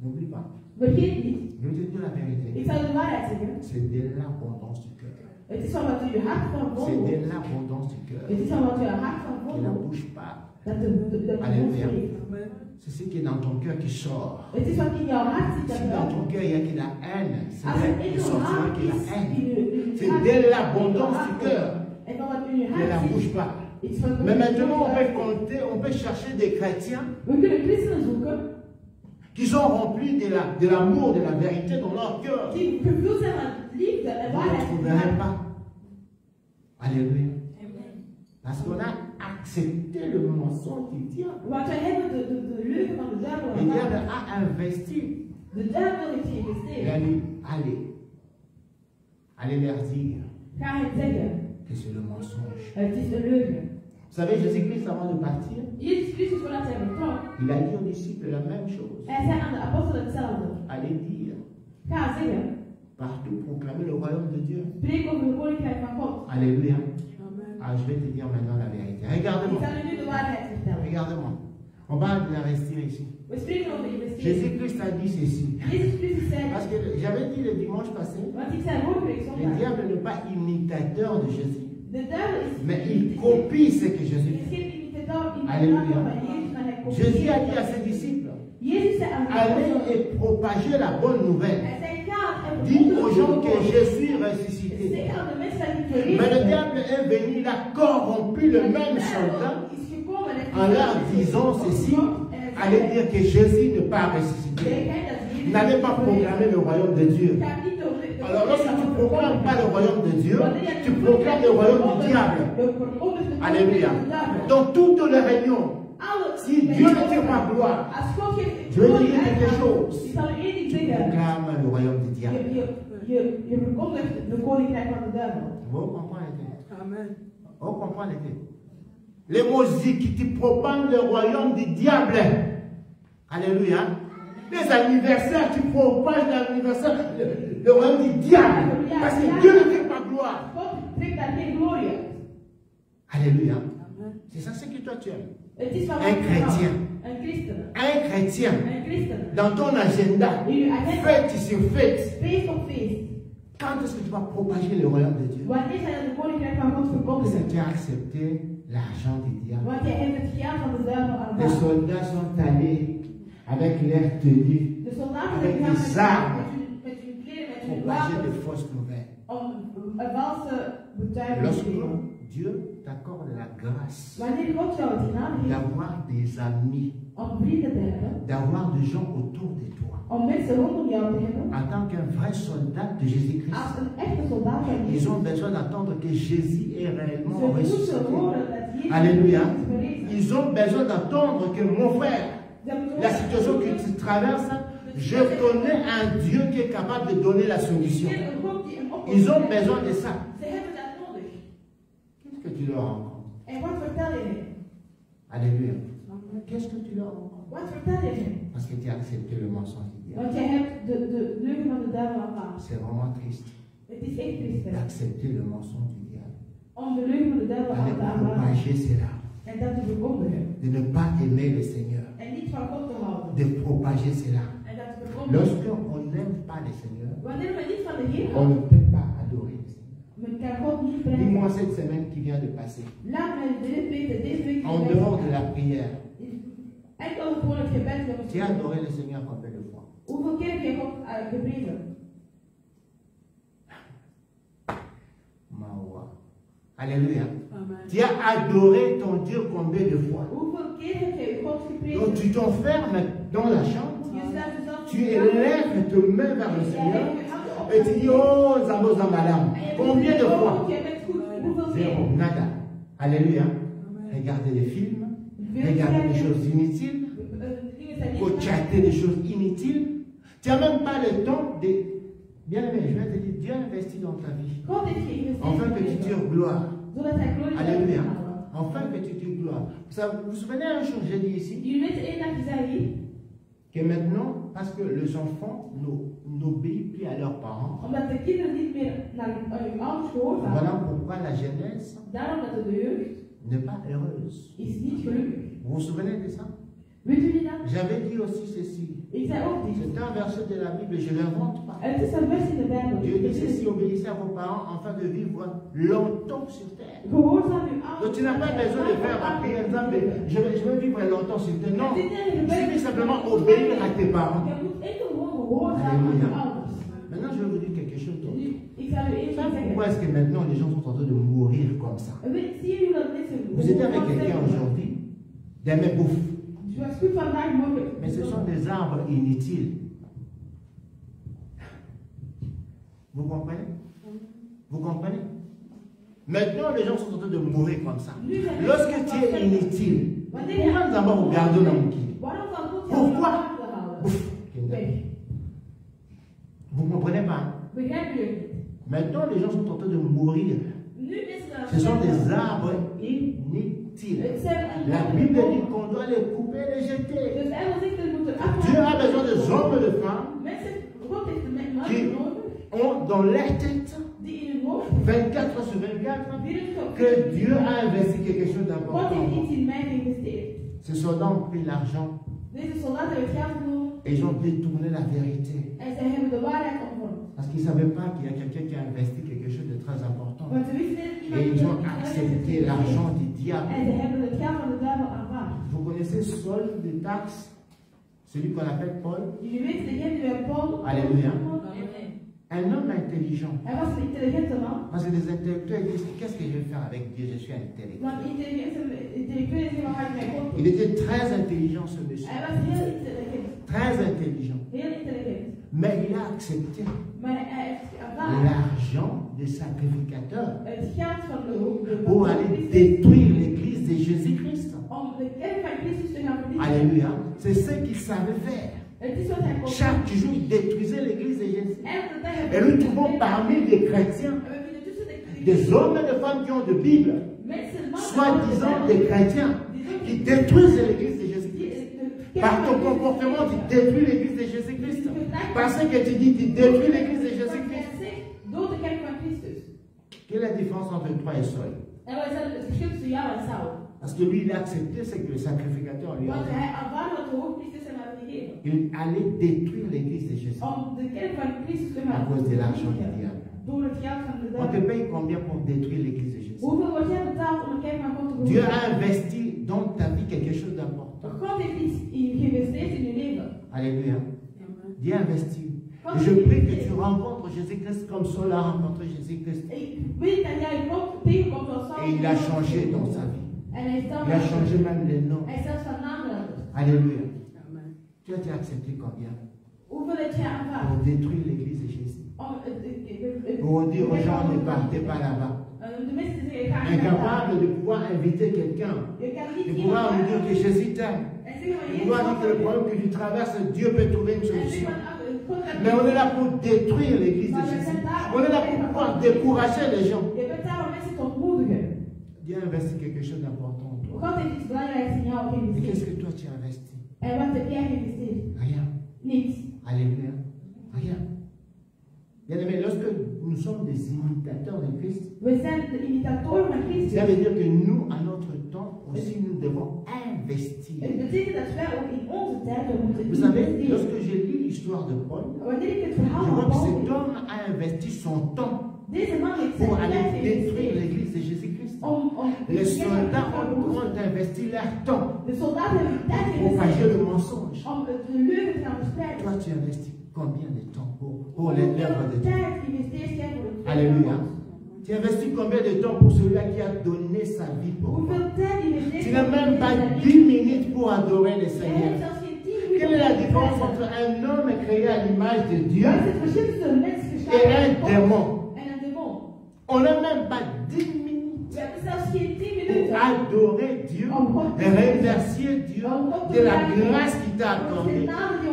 N'oublie pas. Vergeet niet. Je vais te dire la vérité. Ik zal de waarheid zeggen. C'est de l'abondance du cœur. Het is van wat u je hart van C'est vol. de l'abondance du cœur Het is van wat u je hart van qui ne vol. bouge pas. Dat de mond Alléluia. spreekt. C'est ce qui est dans ton cœur qui sort. Het is wat in jouw hart zit dat Si dans wel. ton cœur il y a de la haine, c'est Als là er qu'il in jouw sortira hart de la is, haine. in je C'est hart, de in l'abondance jouw du hart, cœur. en van wat in je Mais la hart bouge zit. pas. Iets van Mais maintenant, on peut compter, on peut chercher des chrétiens We kunnen christenen zoeken qui sont remplis de l'amour, de la vérité dans leur cœur. die gevuld zijn van liefde en Vous ne waarheid. trouverez pas. Alléluia. Parce qu'on a accepté le mensonge du diable. Want wij hebben de leugen van de duivel Le diable aanvaard. a investi. De duivel heeft Il a geïnvesteerd. dit, allez leur dire Ga hen zeggen, que c'est le mensonge. het is een leugen. Vous savez, Jésus-Christ, avant de partir, Jezus Christus, voordat hij vertrok, il a dit aux disciples la même chose. hij zei aan de apostelen hetzelfde. Allez dire, Ga zeggen, partout proclamer le royaume de Dieu. spreek over het koninkrijk van God. Alléluia. Ah, je vais te dire maintenant la vérité. Ik Regarde-moi. zal u nu de waarheid vertellen. Regarde-moi. On va investir ici. We spreken over investeren. Jésus-Christ a dit ceci. Jezus Christus zei, Parce que j'avais dit le dimanche passé, want ik zei vorige week le zondag, diable n'est pas imitateur de Jésus, de duivel is mais il copie ce que Jésus is fait. geen imitator Alléluia. van Jezus, maar hij Jésus a dit à kopieert. ses disciples, Jezus zei aan de allez apostelen, et propagez la bonne nouvelle. hij zei, ga en Dites aux gens que verkondig Jésus est ressuscité. zeg aan de mensen dat ik Mais le verrezen ben. diable est venu, il a corrompu le même soldat is gekomen en en leur disant ceci, allez dire que Jésus n'est pas ressuscité. N'allez pas proclamer le royaume de Dieu. Alors lorsque tu ne proclames pas le royaume de Dieu, tu proclames le royaume du diable. Alléluia. Dans toutes les réunions, si Dieu ne tire pas gloire, je vais te dire quelque chose. Tu proclames le royaume du diable. Je verkondigt de koninkrijk van de duivel. Vous comprenez? Amen. Vous comprenez? Les musiques qui te propagent le royaume du diable. Alléluia. Les anniversaires, tu propages l'anniversaire, le royaume du diable. Parce que Dieu ne fait pas gloire. God trekt daar geen glorie uit. Alléluia. C'est ça ce que toi tu aimes. Het is van Un chrétien. Een christen. Un chrétien. Een christen. Dans ton agenda, fête sur fête. Feest op feest. Quand est-ce que tu vas propager le royaume de Dieu? Wanneer zij de koninkrijk van God Parce verkondigen? que tu as accepté l'argent du diable. Want jij hebt het geld van de duivel Les aanvaard. soldats sont allés avec leur tenue De soldaten Avec zijn des gegaan armes. met hun kleren, met hun propager de wapens, fausses nouvelles. om een valse betuiging te Lorsque geven. Dieu t'accorde la grâce Wanneer God jou het genade geeft d'avoir des amis, om vrienden te hebben, d'avoir des gens autour de toi, om mensen rondom jou te hebben, en tant qu'un vrai soldat de Jésus-Christ, als een echte soldaat van ils Jezus, ont besoin d'entendre que Jésus est ze réellement moeten ressuscité. horen dat Jezus Alléluia. is verrezen. Ils ont besoin d'entendre que mon frère, Ze moeten la horen situation que tu traverses, je connais un Dieu qui est capable de donner la solution. dat een God die een oplossing Ils ont heeft. besoin de ça. Ze hebben dat nodig. Qu'est-ce que tu leur rencontres? En wat vertel je hen? Alléluia. Qu'est-ce que tu leur rencontres? Wat vertel je hen? Parce que tu as accepté le mensonge du diable. Want jij hebt de leugen van de duivel aanvaard. C'est vraiment triste Het is echt triest d'accepter le mensonge du diable. om de leugen van de duivel D'aller aan te aanvaarden propager cela. en dat te verkondigen. De ne pas aimer le Seigneur. En niet van God te houden. De propager cela. En dat te verkondigen. Lorsqu'on n'aime pas le Seigneur, Wanneer we niet van de Heer on houden, ne peut pas adorer le Seigneur. brengt. Dis-moi cette semaine qui vient de passer. Laat mij deze week En dehors de la prière, enkel gewoon het gebed wat tu as adoré le Seigneur combien de fois? Hoeveel keer heb je God geprezen? Mawa. Alléluia. Amen. Tu as adoré ton Dieu combien de fois? Hoeveel keer heb je God geprezen? Donc tu t'enfermes dans la chambre, Je sluit jezelf tu in de élèves tes mains vers le Seigneur et tu dis, oh, Zabo Zambalam. Combien de fois? Je bent goed. Hoeveel Zéro, keer? nada. Alléluia. Regardez des films, regardez des choses inutiles, Dingen zijn faut niet chatter des choses inutiles. Tu n'as même pas le temps de... Bien aimé, je vais te dire, Dieu investit dans ta vie. God heeft geïnvesteerd Enfin in que je tu leven, tires gloire. zodat hij glorie zal Alléluia. uithalen. Enfin que tu tires gloire. Vous vous souvenez un jour, j'ai dit ici, Jullie weten één dag zei hier, que maintenant, parce que les enfants n'obéissent plus à leurs parents, omdat de kinderen niet meer naar hun ouders gehoorzamen, voilà pourquoi la jeunesse daarom dat de jeugd n'est pas heureuse. is niet gelukkig. Vous vous souvenez de ça? Weet jullie dat? J'avais dit aussi ceci. Ik zei ook dit. C'est un verset de la Bible, je ne l'invente pas. Het is een vers in de Bijbel. Dieu dit ceci, obéissez à vos parents afin de vivre longtemps sur terre. Gehoorzaam uw Donc ouders. tu n'as pas besoin de faire après exemple, je vais vivre longtemps sur terre. Non, il suffit simplement obéir à tes parents. Je moet enkel gewoon gehoorzaam aan je ouders. Maintenant, je vais vous dire quelque chose d'autre. Nu, ik zal u één ding zeggen. Pourquoi est-ce que maintenant les gens sont en train de mourir comme ça? Zie je dat mensen... Vous êtes avec quelqu'un aujourd'hui, des mecs bouffes, Je was goed vandaag morgen. mais ce sont des arbres inutiles. Vous comprenez? Vous comprenez? Maintenant, les gens sont en train de mourir comme ça. Lorsque tu es inutile, pourquoi nous avons regardé dans le kilo? Waarom zal God jou Pourquoi? aan de houden? Ouf. Weg. Vous ne comprenez pas? Begrijpen jullie? Maintenant, les gens sont en train de mourir. Nu mensen aan Ce sont des arbres inutiles. Het zijn La Bible dit qu'on doit les couper et les jeter. de Bijbel zegt dat we moeten Dieu afhalen. a besoin des hommes et de femmes Mensen, God heeft de qui mannen nodig ont dans leur tête die in hun hoofd 24 sur 24 die het que Dieu a investi quelque chose God d'important. heeft iets in mij geïnvesteerd. Ces soldats ont pris l'argent Deze soldaten hebben het geld genomen et ils ont détourné la vérité. en zij hebben de waarheid omvormd. Parce qu'ils ne savaient pas qu'il y a quelqu'un qui a investi quelque chose de très important. Want ze wisten niet Et iemand ils die ont accepté l'argent du diable. en ze hebben het geld van de duivel aanvaard. Vous connaissez Saul de Tarse, celui qu'on appelle Paul? Jullie weten, degene die wij Paul... Alléluia. Amen. Un homme intelligent. Hij was een intelligente man. Parce que les intellectuels disent, qu'est-ce que je vais faire avec Dieu? Je suis intellectuel. Want intellectuelen zeggen, wat ga ik met God doen? Il était très intelligent, ce monsieur. Hij was heel intelligent. Très intelligent. Heel intelligent. Mais il a accepté Maar hij heeft aanvaard l'argent des sacrificateurs het geld van de pour aller détruire l'église de Jésus-Christ. om de kerk van Christus te gaan vernietigen. Alléluia. C'est ce qu'il savait faire. Het is wat hij kon doen. Chaque jour, il détruisait l'église de Jésus. Elke dag Et nous trouvons parmi les chrétiens En we vinden tussen des hommes et des femmes qui ont de Bible, mensen, mannen, soi-disant des chrétiens, qui détruisent l'église de Jésus-Christ. Par ton comportement, tu détruis l'église de Jésus-Christ. Parce que tu dis, tu détruis l'église de Jésus-Christ. Door de kerk van Christus. Quelle est la différence entre toi et Saul? En wat is het verschil tussen jou en Saul? Parce que lui, il a accepté ce que le sacrificateur lui a Want dit. hij aanvaarde wat de hoogpriesters hem hadden gegeven. Il allait détruire l'église de Jésus Om de kerk van Christus te à gaan cause de l'argent du vernietigen. diable. Door het geld van de On te duivel. paye combien pour détruire l'église de Jésus? Hoeveel wordt jij betaald om een kerk van God te Dieu behouden? a investi dans ta vie quelque chose d'important. God heeft iets geïnvesteerd in je leven. Alléluia. Dieu a investi. God Et je heeft prie que geïnvesteerd. tu rencontres Jésus-Christ comme Saul a rencontré Jésus-Christ. Ik weet dat jij God tegenkomt als Saul. Et il a changé dans sa vie. En hij stelt Il a changé même les noms. Hij stelt zijn naam veranderd. Alléluia. Tu as été accepté combien? Hoeveel heb jij aanvaard? Pour détruire l'église de Jésus. Om Pour dire aux gens, ne partez pas là-bas. de mensen te zeggen, ga niet naar daar. Incapable de pouvoir inviter quelqu'un. Je kan De niet pouvoir lui dire que iemand Jésus t'aime. en zeggen van De pouvoir dire que le problème que tu traverses, Dieu peut trouver une en solution. zeggen van God gaat Mais on est là pour détruire l'église de Jésus. On est là pour pouvoir décourager les gens. Je bent daar om mensen te ontmoedigen. Dieu a investi quelque chose d'important en toi. God heeft iets belangrijks in jou Et qu'est-ce geïnvesteerd. que toi tu as investi? En wat heb jij geïnvesteerd? Rien. Niets. Alléluia. Rien. Bien aimé, lorsque nous sommes des imitateurs de Christ, We zijn de imitatoren van Christus. ça veut dire que nous, à notre temps aussi, nous devons investir. Het betekent dat wij ook in onze tijd moeten Vous savez, investeren. lorsque j'ai lu l'histoire de Paul, Wanneer ik het je verhaal vois van que Paul cet lees, homme a investi son temps deze man heeft pour zijn aller tijd détruire geïnvesteerd l'église de Jésus-Christ. om Les soldats ont investi leur temps de soldaten hebben tijd pour propager geïnvesteerd le mensonge. om de leugen te gaan verspreiden. Toi, tu investis combien de temps pour l'œuvre de Hoeveel Dieu? tijd investeer jij voor het Alléluia. Tu investis combien de temps pour celui qui a donné sa vie pour toi? Hoeveel tijd investeer Tu je n'as même pas 10 minutes pour adorer le Jij Seigneur. hebt zelfs geen 10 minuten Quelle est la om te différence prijzen. entre un homme créé à l'image de Dieu Wat is het verschil tussen een mens et geschapen un door démon? God en een demon? On n'a même pas 10 minutes We hebben zelfs geen 10 pour minuten adorer Dieu et remercier Dieu de la grâce qu'il t'a accordée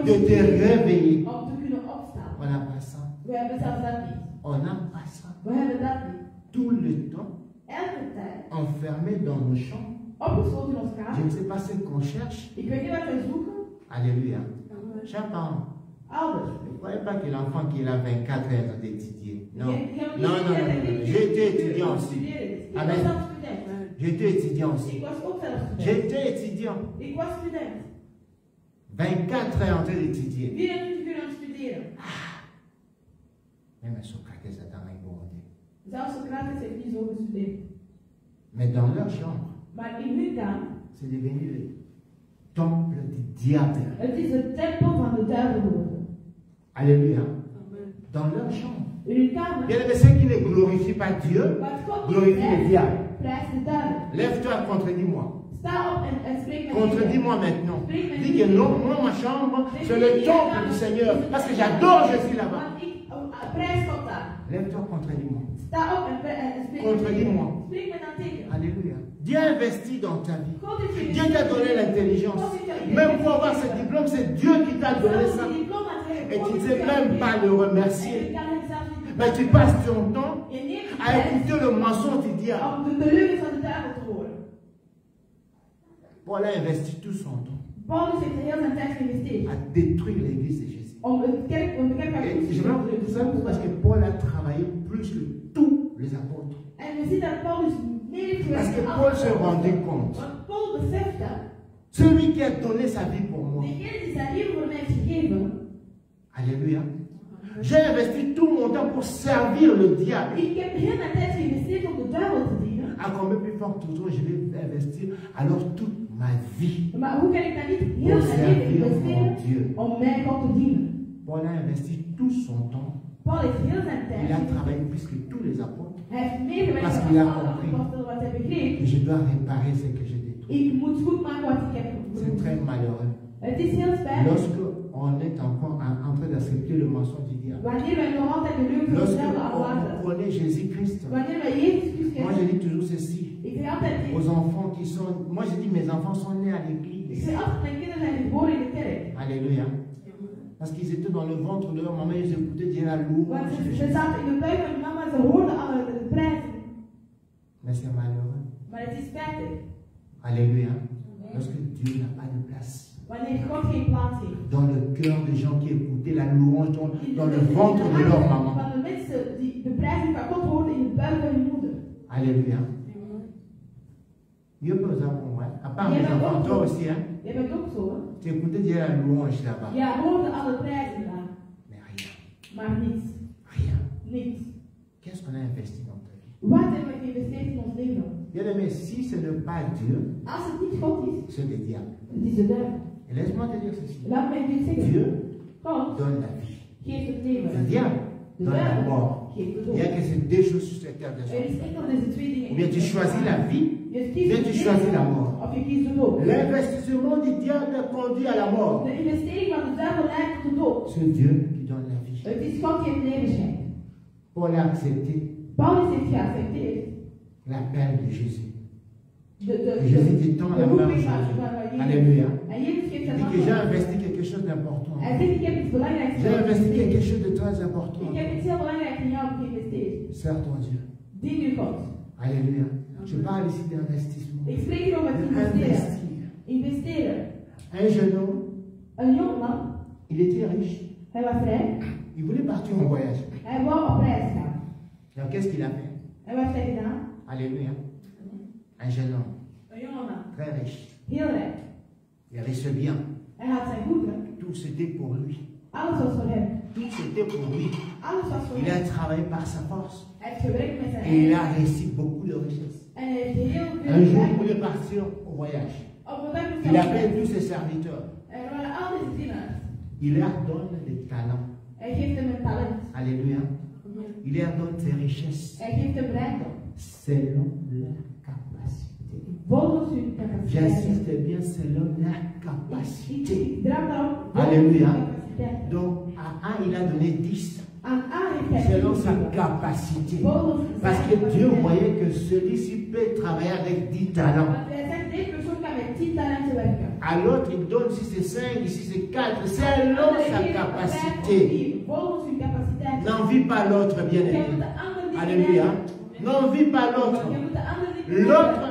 de te réveiller. om te kunnen opstaan. On n'a pas ça. We hebben zelfs dat niet. On n'a pas ça. We hebben dat niet. Tout le temps Elke tijd enfermé dans nos chambres. opgesloten in ons Je kamer. ne sais pas ce qu'on cherche. Ik weet niet wat we zoeken. Alléluia. Chers parents, Ouders. ne croyez pas que l'enfant qui a 24 heures d'étudier. Non. Je heb Non, non, non, non. J'ai été étudiant aussi. Ik was Amen. zelf student. J'ai été étudiant aussi. Ik was ook zelf J'ai student. été étudiant. Ik was student. 24 heures en train d'étudier. 24 uur aan het studeren. Même Socrates a dans un bon idée. Zelfs Socrates heeft niet zo gestudeerd. Mais dans leur chambre, Maar in hun kamer, c'est devenu le temple du diable. het is de tempel van de duivel geworden. Alléluia. Dans leur chambre. In hun kamer. Bien aimé, ceux qui ne glorifient pas Dieu, Wat God glorifient le prijst, diable. prijst de duivel. Lève-toi, contredis-moi. Sta op en spreek met Contredis-moi maintenant. Dis que non, moi, ma chambre, c'est le temple du Seigneur. Parce que j'adore Jésus là-bas. Want ik prijs God daar. Lève-toi, contredis-moi. Sta op en spreek met Contredis-moi. Spreek met dan tegen. Alléluia. Dieu investit dans ta vie. God heeft je Dieu t'a donné l'intelligence. Même pour avoir ce diplôme, c'est Dieu qui t'a donné ça. Et tu ne sais même pas le remercier. Mais tu passes ton temps à écouter le mensonge du diable. om de leugen van de duivel te horen. Paul a investi tout son temps Paulus heeft heel zijn tijd geïnvesteerd à détruire l'église de Jésus. om de kerk van Et Christus je vais vous dire ça parce que Paul a travaillé plus que tous les apôtres. En we zien dat Paulus meer heeft Parce gewerkt que dan Paul alle se apostelen. rendait compte. Want Paul beseft dat Celui qui a donné sa vie pour moi. degene die zijn leven voor mij heeft gegeven. Alléluia. J'ai investi tout mon temps pour servir le diable. Ik heb heel mijn tijd geïnvesteerd om de duivel te dienen. À combien plus fort toujours je vais investir alors toute ma vie Maar hoe kan ik dan niet pour heel mijn leven servir mon investeren Dieu. om mijn God te dienen? Paul a investi tout son temps. Paul heeft heel zijn tijd. Il a travaillé plus que tous les apôtres. Hij heeft meer gewerkt Parce dan qu'il a alle compris. apostelen wat hij begreep. Et je dois réparer ce que j'ai détruit. Ik moet goed maken wat ik heb C'est gedaan. très malheureux. Het is heel spijtig. Lorsque on est encore en train d'accepter le mensonge du diable. Wanneer wij nog altijd de leugen van de Lorsque duivel on aanvaarden. connaît Jésus-Christ. Wanneer wij Jezus Christus Moi je kennen. dis toujours ceci. Ik zeg altijd dit. Aux enfants qui sont... Moi je dis mes enfants sont nés à Ik l'église. zeg altijd mijn kinderen zijn geboren in de kerk. Alléluia. Parce qu'ils étaient dans le ventre de leur maman et ils écoutaient dire la louange Want de ze Jésus. zaten in de buik van mama en ze hoorden alle de prijzen. Mais c'est malheureux. Maar het is spijtig. Alléluia. Lorsque Dieu n'a pas de place. Wanneer God geen plaats heeft. Dans le cœur des gens qui écoutaient la louange dans le ventre de leur maman. Van de mensen die de prijzen van God hoorden in de buik van hun moeder. Alléluia. Dieu peut vous avoir, à part mes enfants, toi aussi, hein. Jij bent ook zo, hè? Tu écoutais dire la louange là-bas. Ja, hoorde alle prijzen daar. Mais rien. Maar niets. Rien. Niets. Qu'est-ce qu'on a investi dans ta vie? Wat hebben we geïnvesteerd in ons leven? Bien aimé, si ce n'est pas Dieu, Als het niet God is, c'est le diable. het is de duivel. Et laisse-moi te dire ceci. Laat mij dit zeggen. Dieu God donne la vie. geeft het Le leven. diable De donne la duivel mort. geeft de Il n'y a dood. que ces deux choses sur cette terre de Er is enkel deze twee dingen. Ou bien tu choisis la vie, Je ou kiest bien het tu leven, choisis la mort. of je kiest de dood. L'investissement du diable conduit à la mort. De investering van de duivel leidt tot de dood. C'est Dieu qui donne la vie. Het is God die het leven schenkt. Paul a accepté Paulus heeft geaccepteerd. l'appel de Jésus. De Jésus dit tant la main roeping van aujourd'hui. Jezus. Alléluia. En Jezus geeft Il dat dit que j'ai antwoord. investi quelque chose d'important. Hij zegt, ik heb iets belangrijks J'ai investi quelque geïnvesteerd. chose de très important. Ik heb iets heel belangrijks in jou geïnvesteerd. Sers ton Dieu. Dien u God. Alléluia. Je parle ici d'investissement. Ik spreek hier over het investeren. Investir. Investeren. Un jeune homme, Een jongeman, il était riche. hij was rijk. Il voulait partir en voyage. Hij wou op reis gaan. Alors qu'est-ce qu'il a fait? En wat heeft hij gedaan? Alléluia. Un jeune homme, Een jongeman. très riche. Heel rijk. Il avait ce bien. Hij had zijn goederen. Tout c'était pour lui. Alles was voor hem. Tout c'était pour lui. Alles was voor Il hem. a travaillé par sa force. Hij heeft gewerkt met zijn Et il a eigen. réussi beaucoup de richesses. En hij heeft heel veel Un jour, il rijk. voulait partir au voyage. Op een dag moest Il hij appelle weg. tous ses serviteurs. Er waren altijd dienaars. Il leur donne des talents. Hij geeft hem een talent. Alléluia. Il leur donne ses richesses Hij geeft hem rijkdom. selon leur capacité. Volgens hun capaciteit. J'insiste bien, selon leur capacité. Ik draag daarop. Alléluia. Capaciteit. Donc, à un, il a donné 10 Aan A heeft hij selon sa gegeven. capacité. Volgens Parce zijn que Dieu capaciteit. voyait que celui-ci peut travailler avec 10 talents. Want hij zegt, deze persoon kan met 10 talenten werken. À l'autre, il donne si c'est 5, ici c'est 4, selon sa capacité. Volgens hun capaciteit. N'envie pas l'autre, Jij bien-aimé. moet de ander niet Alléluia. benijden. N'envie pas l'autre. Je moet de ander niet benijden. L'autre,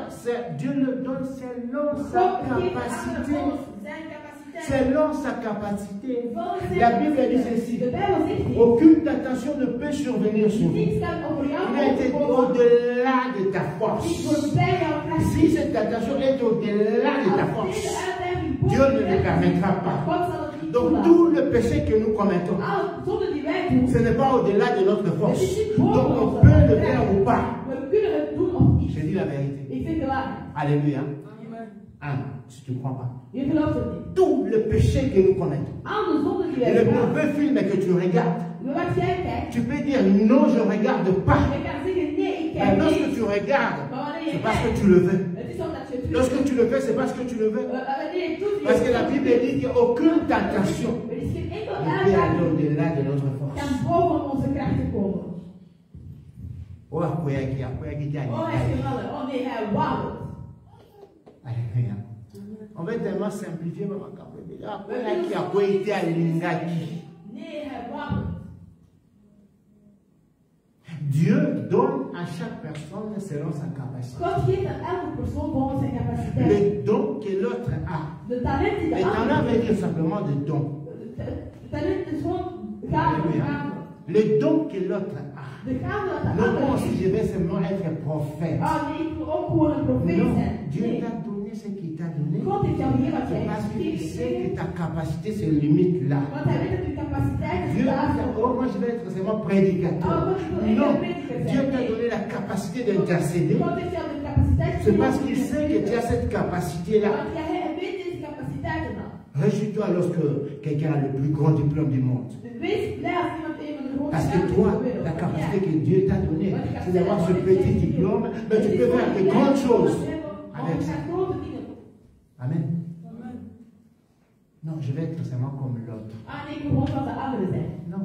Dieu le donne selon sa God geeft de ander capacité. volgens zijn capaciteit. Selon sa capacité. Volgens zijn La Bible dit capaciteit. ceci. De Bijbel zegt dit. Aucune tentation ne peut survenir sur vous. Niets kan over jou Il a été overkomen. au-delà de ta Die force. voorbij jouw kracht Si cette tentation est au-delà de ta Als force, deze uitdaging Dieu ne boven le je permettra pas. God zal het niet Donc toelaten. tout le péché que nous commettons, Alle zonden die wij doen, ce n'est pas au-delà de notre het force. is niet boven Donc on onze peut le kracht. faire ou pas. We kunnen het doen of niet. Je dis la vérité. Ik zeg de waarheid. Alléluia. Si tu ne crois pas. Je gelooft het niet. Tout le péché que nous commettons, Alle zonden die wij le doen, mauvais film que tu regardes, wat jij kijkt, tu peux dire non, je ne regarde pas. je kan zeggen nee, ik Mais kijk lorsque niet. tu regardes, Maar wanneer je c'est parce que kijkt, tu le veux. het is omdat je het doet. Lorsque tu le fais, c'est parce que tu le veux. Wanneer je het doet, Parce que la Bible dit qu'il n'y a aucune tentation er is geen enkel qui peut aller uitdaging au-delà de notre kan force. boven onze krachten komen. Oh, akoya ki dit Oh, hij is geweldig. Oh nee, hij wauwt. Alléluia. On veut tellement simplifier, mais on va dire akoya ki akoya ite alingaki. Nee, hij wauwt. Dieu donne à chaque personne selon sa capacité. God geeft aan elke persoon volgens zijn capaciteit. Le don que l'autre a. De talent die de Et talent ander veut dire simplement de don. de talent is gewoon gave. Alléluia. Le don que l'autre a. De gave wat de Non ander pas si heeft. je vais simplement être prophète. Ah nee, ik wil ook gewoon een profeet Non, zijn. Dieu Nee. t'a donné ce qu'il t'a donné. God heeft jou gegeven wat C'est jij parce qu'il hebt sait que gekregen. ta capacité se limite là. Want hij weet dat je capaciteit is Dieu daar. dit, oh, moi je vais être seulement prédicateur. Non, Dieu t'a donné la capacité d'intercéder. God heeft jou de capaciteit C'est parce qu'il sait que tu as cette capacité-là. Want jij weet deze capaciteiten dan. Réjouis-toi lorsque quelqu'un a le plus grand diplôme du monde. Wees blij als iemand een van de grootste Parce que toi, la capacité que Dieu t'a donnée, c'est d'avoir ce petit diplôme, mais tu peux faire de grandes choses avec ça. Amen. Non, je vais être seulement comme l'autre. Ah nee, ik wil gewoon zoals de anderen zijn. Non.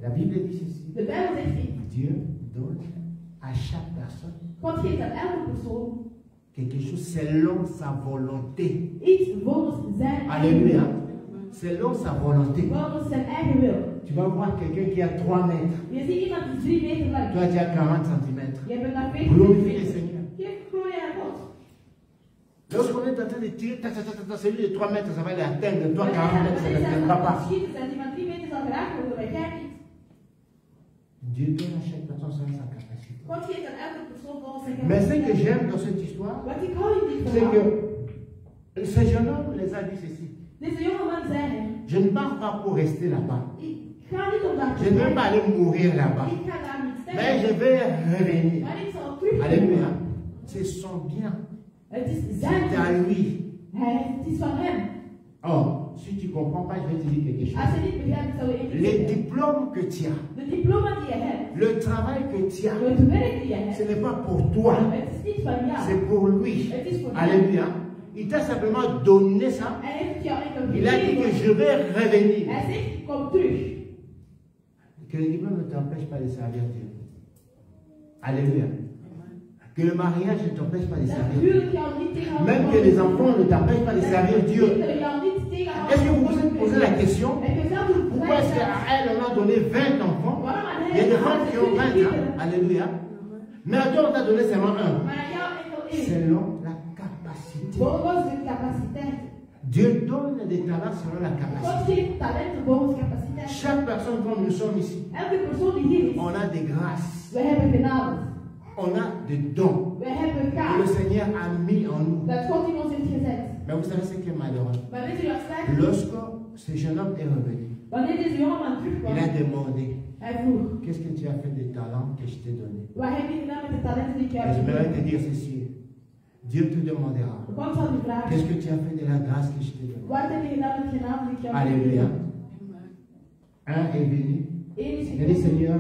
La Bible dit ceci. De Bijbel zegt dit. Dieu donne à chaque personne God geeft aan elke persoon quelque chose selon sa volonté. iets volgens zijn eigen Alléluia. wil. Selon sa volonté. Volgens zijn eigen wil. Tu vas voir quelqu'un qui a 3 mètres. Je ziet iemand die 3 meter lang is. Toi, tu as 40 cm. Je bent naar 40 Glorifie le meter. Seigneur. Geef glorie aan God. Lorsqu'on est en train de tirer, celui de 3 mètres, ça va l'atteindre. Toi, 40 mètres, ça ne Wanneer l'atteindra pas. schieten zijn die van 3 meter zal geraakt worden, maar jij niet. Dieu donne à chaque personne selon sa capacité. God geeft aan elke persoon volgens zijn Mais ce que capaciteit. j'aime dans cette histoire, Wat ik hou in dit c'est verhaal. que ce jeune homme les a dit ceci. Deze jongeman zei hem, Je ne pars pas pour rester là-bas. ik ga niet op dat Je ne vais pas aller mourir là-bas. Ik ga daar niet Mais je sterven. vais revenir. Maar ik zal terugkomen. Alléluia. C'est son bien. Het is zijn C'est à lui. het is van hem. Oh, si tu ne comprends pas, je vais te dire quelque chose. Als je niet begrijpt, zal je één Les zeggen. diplômes que tu as, De diploma die je hebt, le travail que tu as, het werk die je ce hebt, n'est pas pour toi, het is niet van jou. c'est pour lui. Het is voor hem. Alléluia. Il t'a simplement donné ça. Hij heeft jou enkel Il a dit que gegeven. je vais revenir. Hij zegt, kom terug. Que le diplôme ne t'empêche pas de servir Dieu. Alléluia. Que le mariage ne t'empêche pas de servir Dieu. Natuurlijk jou niet tegenhouden. Même que les enfants ne t'empêchent pas de servir Dieu. Kinderen jou niet tegenhouden. Est-ce que vous vous êtes posé la question? Heb je zelf een Pourquoi est-ce qu'à elle, on a donné 20 enfants? Il y a des femmes qui ont 20 ans. Alléluia. Mais à toi, on t'a donné seulement un. Maar aan jou enkel één. Selon la capacité. Volgens de capaciteit. Dieu donne des talents selon la God capacité. geeft talenten volgens capaciteit. capaciteit. Chaque personne comme nous sommes ici, Elke persoon die hier is, on a des grâces, wij hebben genade. on a des dons Wij hebben que le gaven. Seigneur a mis en nous. Dat God in ons heeft gezet. Mais vous savez ce qui est malheureux? Maar weet u wat slecht is? Lorsque ce jeune homme est revenu, Wanneer deze jongeman terugkwam, il a demandé, hij vroeg, qu'est-ce que tu as fait des talents que je t'ai donnés? wat heb je gedaan met de talenten die ik jou Et heb j'aimerais te gegeven? dire ceci, Dieu te demandera, God zal u vragen, qu'est-ce que tu as fait de la grâce que je t'ai donnée? wat heb je gedaan met de genade die ik jou heb Alléluia. gegeven? Un est venu, Eén is il a dit, gekomen. Seigneur,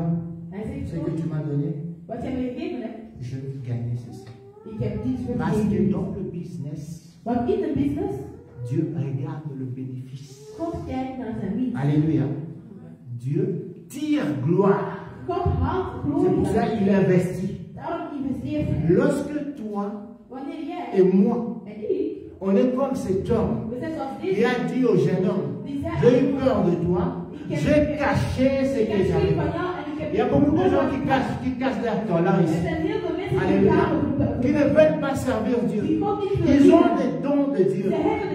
Hij ce zegt, que tu God, m'as donné, wat jij me gegeven hebt, je veux gagner ceci. ik heb dit Parce que gegeven. dans le business, Want in de business, Dieu regarde le bénéfice. God kijkt naar zijn winst. Alléluia. Dieu tire gloire. God haalt C'est glorie pour ça uit. qu'il investit. Daarom investeert hij. Lorsque toi Wanneer jij et moi, en ik, on est comme cet homme we zijn zoals qui deze, a dit au jeune homme, die zei, j'ai eu peur de toi, j'ai caché ce ik que heb schrik j'avais. van jou en ik heb Il y a beaucoup de gens qui cachent leur talent Er ici. zijn heel veel mensen die Alléluia. gaven Qui ne veulent pas servir Dieu. die God niet Ils willen ont des dons de Dieu,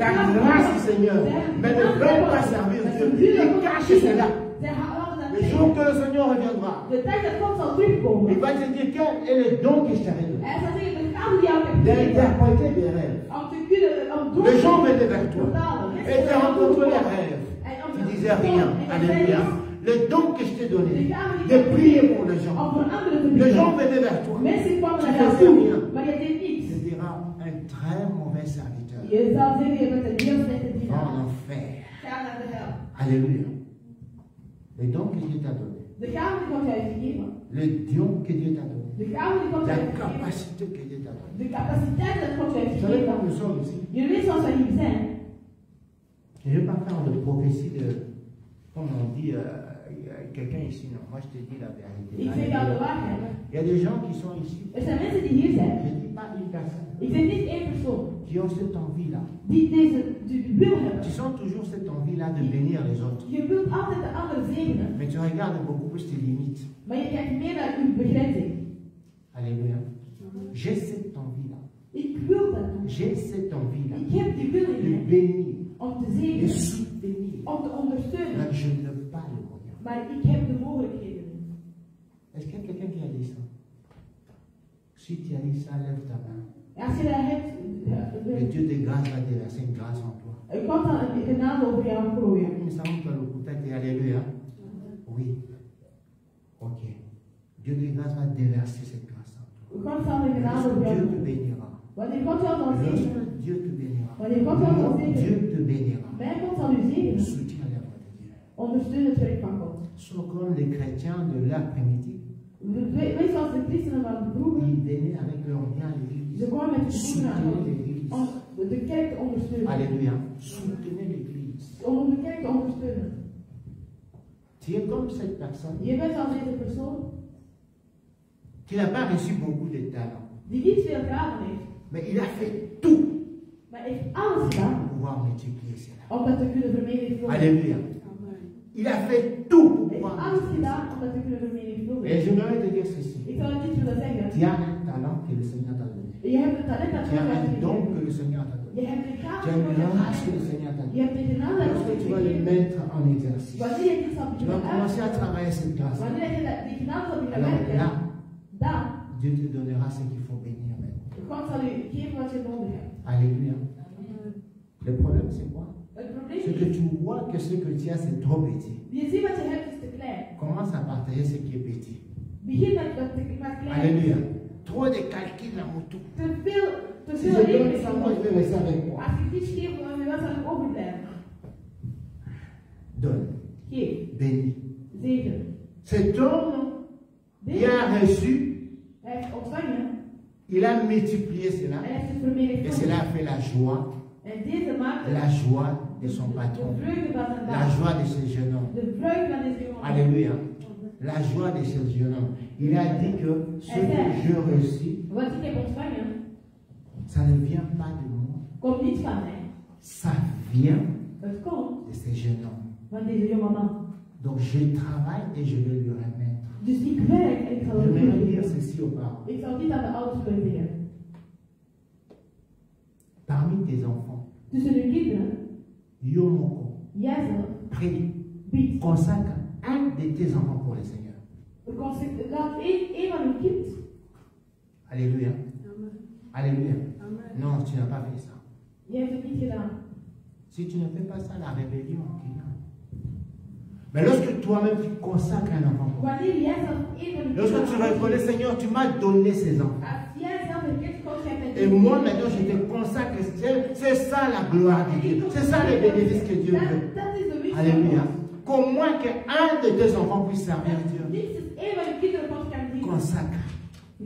la grâce du Seigneur, mais ne veulent pas servir Dieu. Ils cachent cela. Zij houden dat Le tegen. jour que le Seigneur reviendra, De tijd dat God zal terugkomen. il va te dire quel est le don que je t'avais donné. Hij zal zeggen, de gave die jou heb gegeven. D'interpréter des rêves. Om te kunnen, om door Les gens venaient vers toi vertalen. et te rencontraient les rêves. En om Tu te disais rien. en Alléluia. Le don que je t'ai de donné, gave die de jou prier pour les om gens. voor anderen te Les gens bidden. venaient vers toi. Mensen kwamen Tu naar jou faisais rien. toe, maar je deed niets. Tu diras un très mauvais serviteur. Je zou zeggen, je bent een heel slechte Va en dienaar. enfer. Ga naar de hel. Alléluia. Le don que Dieu t'a donné. De gave die God jou heeft gegeven. Le don que Dieu t'a donné. De gave die God La jou heeft gegeven. capacité que Dieu t'a donnée. De capaciteit dat God jou heeft Vous savez, quand gegeven. nous sommes ici, Jullie weten zoals wij hier zijn. je ne vais pas faire de prophétie de, comme on dit, quelqu'un ici, non. Moi, je te dis la vérité. Ik zeg jou de Alléluia. waarheid. Il y a des gens qui sont ici. Er zijn mensen die hier zijn. Je ne dis pas une personne. Ik zeg niet één persoon Qui ont cette envie-là. die deze die wil hebben. Tu sens toujours cette envie-là de bénir les autres. Je wilt altijd de ander zegenen, Mais tu regardes beaucoup plus tes limites. maar je kijkt meer naar uw begrenzing. Alléluia. J'ai cette envie-là. Ik wil dat doen. J'ai cette envie-là. Ik heb die wil in De mij bénir, om te de zegenen, soutenir. om te ondersteunen. Mais je ne veux pas le moyen. Maar ik heb de mogelijkheden. Est-ce qu'il y a quelqu'un qui a dit ça? Si tu as dit ça, lève ta main. En als je dat hebt, Le Dieu de grâce va déverser une grâce en toi. God zal een genade over jou gooien. Nous savons que le peut-être est alléluia. Oui. Ok. Dieu de grâce va déverser cette grâce en toi. God zal een genade over Lorsque jou Dieu te gooien. bénira. Wanneer God jou zal zegenen, Lorsque Dieu te bénira. wanneer God jou zal Dieu zegenen, te bénira. mijn God zal u zegenen. Soutiens l'œuvre de Dieu. Ondersteun het werk van God. Sont comme les chrétiens de l'ère primitive. Wees zoals de christenen van vroeger. Ils venaient avec leurs biens à l'église. Ze kwamen met hun schoenen aan Soutenez l'église. om de kerk te ondersteunen. Alléluia. Soutenez l'église. Om de kerk te ondersteunen. Tu es comme cette personne Je bent als deze persoon qui n'a pas reçu beaucoup de talents. die niet veel gaven heeft, Mais il a fait tout maar heeft alles gedaan pour pouvoir multiplier cela. om dat te kunnen vermenigvuldigen. Alléluia. Il a fait tout pour Hij heeft pouvoir alles multiplier gedaan cela. om dat te kunnen Et vermenigvuldigen. j'aimerais te dire ceci. Ik zou het niet willen zeggen. Tu as un talent que le Seigneur t'a donné. Je hebt een talent dat Tu God as heeft un don gegeven. que le Seigneur t'a donné. Je hebt een Tu gave as dat une God grâce que heeft le gegeven. Seigneur t'a Je donné. hebt een genade dat God Lorsque heeft tu vas le gegeven. mettre en exercice, Wanneer je dit zal tu vas beginnen commencer à uit, travailler cette grâce. wanneer je die genade zal beginnen Alors werken, là, dan Dieu te donnera ce qu'il faut bénir maintenant. God zal u geven wat je nodig hebt. Alléluia. Le problème, c'est quoi? Het probleem C'est que is, tu vois que ce que tu as, c'est trop petit. je ziet wat je hebt is te klein. Commence à partager ce qui est petit. Begin met wat klein. Alléluia. Trop de calculs dans mon tout. Te veel Si je donne rekening. ça, moi, je vais rester avec moi. Als ik niets geef, dan wil ik overblijven. Donne. Geef, Bénis. zegen. Cet homme qui Deze, a reçu, hij heeft ontvangen, il a multiplié cela. hij heeft het Et vermenigvuldigd. cela a fait la joie. En deze maakt La joie de son patron. de vreugde van zijn La baas. joie de ce jeune homme. De vreugde van deze jongen. Alléluia. La joie de ce jeune homme. Il a dit que ce que je reçus, Wat ik heb ontvangen, ça ne vient pas de moi. komt niet van mij. Ça vient Het komt de ce jeune homme. van deze jonge man. Donc je travaille et je vais lui remettre. Dus ik werk en ik zal Je het vais dire doen. ceci aux parents. Ik zal niet aan de ouders willen zeggen. Parmi tes enfants, Tussen uw kinderen, Yomoko, jij zelf, prie biedt. consacres un de tes enfants pour le Seigneur. Laat één van uw kind. Alléluia. Amen. Alléluia. Amen. Non, tu n'as pas fait ça. Je hebt het niet gedaan. Si tu ne fais pas ça, la rébellion est là. Mais lorsque toi-même tu consacres un enfant pour Wanneer jij zelf één van uw lorsque tu reconnais, Seigneur, tu m'as donné ces enfants. Als jij zelf herkent, God, jij bent Et moi maintenant je te consacre, c'est ça la gloire de Dieu. C'est ça les bénéfices que Dieu veut. Dat is de wens van Alléluia. God. Qu'au moins qu'un de tes enfants puisse servir Dieu. Minstens één van uw kinderen God kan dienen. Consacre.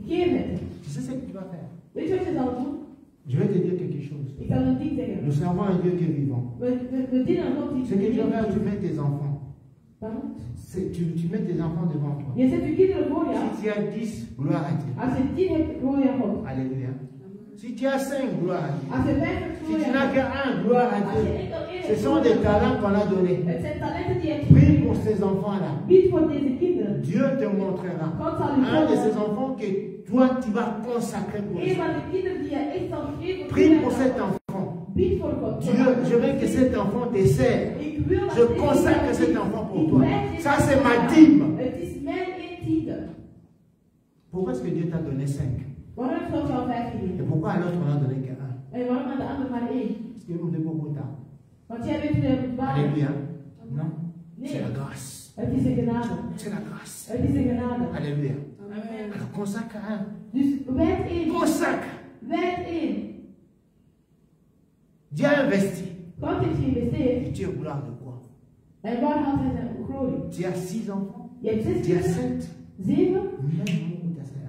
Geef het. Tu sais ce que tu vas faire? Weet je wat je zal doen? Je vais te dire quelque chose. Ik zal een ding zeggen. Nous servons un Dieu qui est vivant. We dienen een God die Ce que tu vas faire, tu mets tes enfants. Pardon? Tu mets tes enfants devant toi. Je zet uw kinderen voor jou. Si tu as 10, gloire à Dieu. Als je 10 hebt, glorie aan God. Alléluia. Si tu as 5, gloire à Dieu. Als je 5 hebt, Si glorie tu aan n'as God. qu'un, gloire à Als Dieu. je enkel één Ce hebt, sont des talents qu'on a donnés. het zijn talenten die je hebt. Prie pour ces enfants-là. Bid voor deze kinderen. Dieu te montrera. God zal u Un de ces tonen. enfants que toi, tu vas consacrer pour Een lui. van de kinderen die je echt zal geven. Prie pour cet enfant. Bid voor God. Dieu, je veux que cet enfant te sert. Ik wil dat Je deze consacre kinderen- cet enfant pour Ik toi. wijs deze Ça, c'est ma kinderen dîme. aan. Het is mijn intiede. Pourquoi est-ce que Dieu t'a donné 5? Waarom heeft God jou 5 Et gegeven? pourquoi à l'autre on a donné qu'un? En waarom aan de ander maar 1? Parce que nous devons beaucoup tard. Want jij weet de waarheid. Alléluia. Non. Nee. C'est la grâce. Het is een genade. C'est la grâce. Het is een genade. Alléluia. Amen. Alors consacre un. Dus wijd 1. Consacre. Wijd 1. Dieu a investi. God heeft geïnvesteerd. Et tu es gloire de quoi? En waar haalt hij zijn glorie? Tu as 6 enfants. Je hebt 6 Tu as kinderen. 7. 7. Même nous, tu as ça.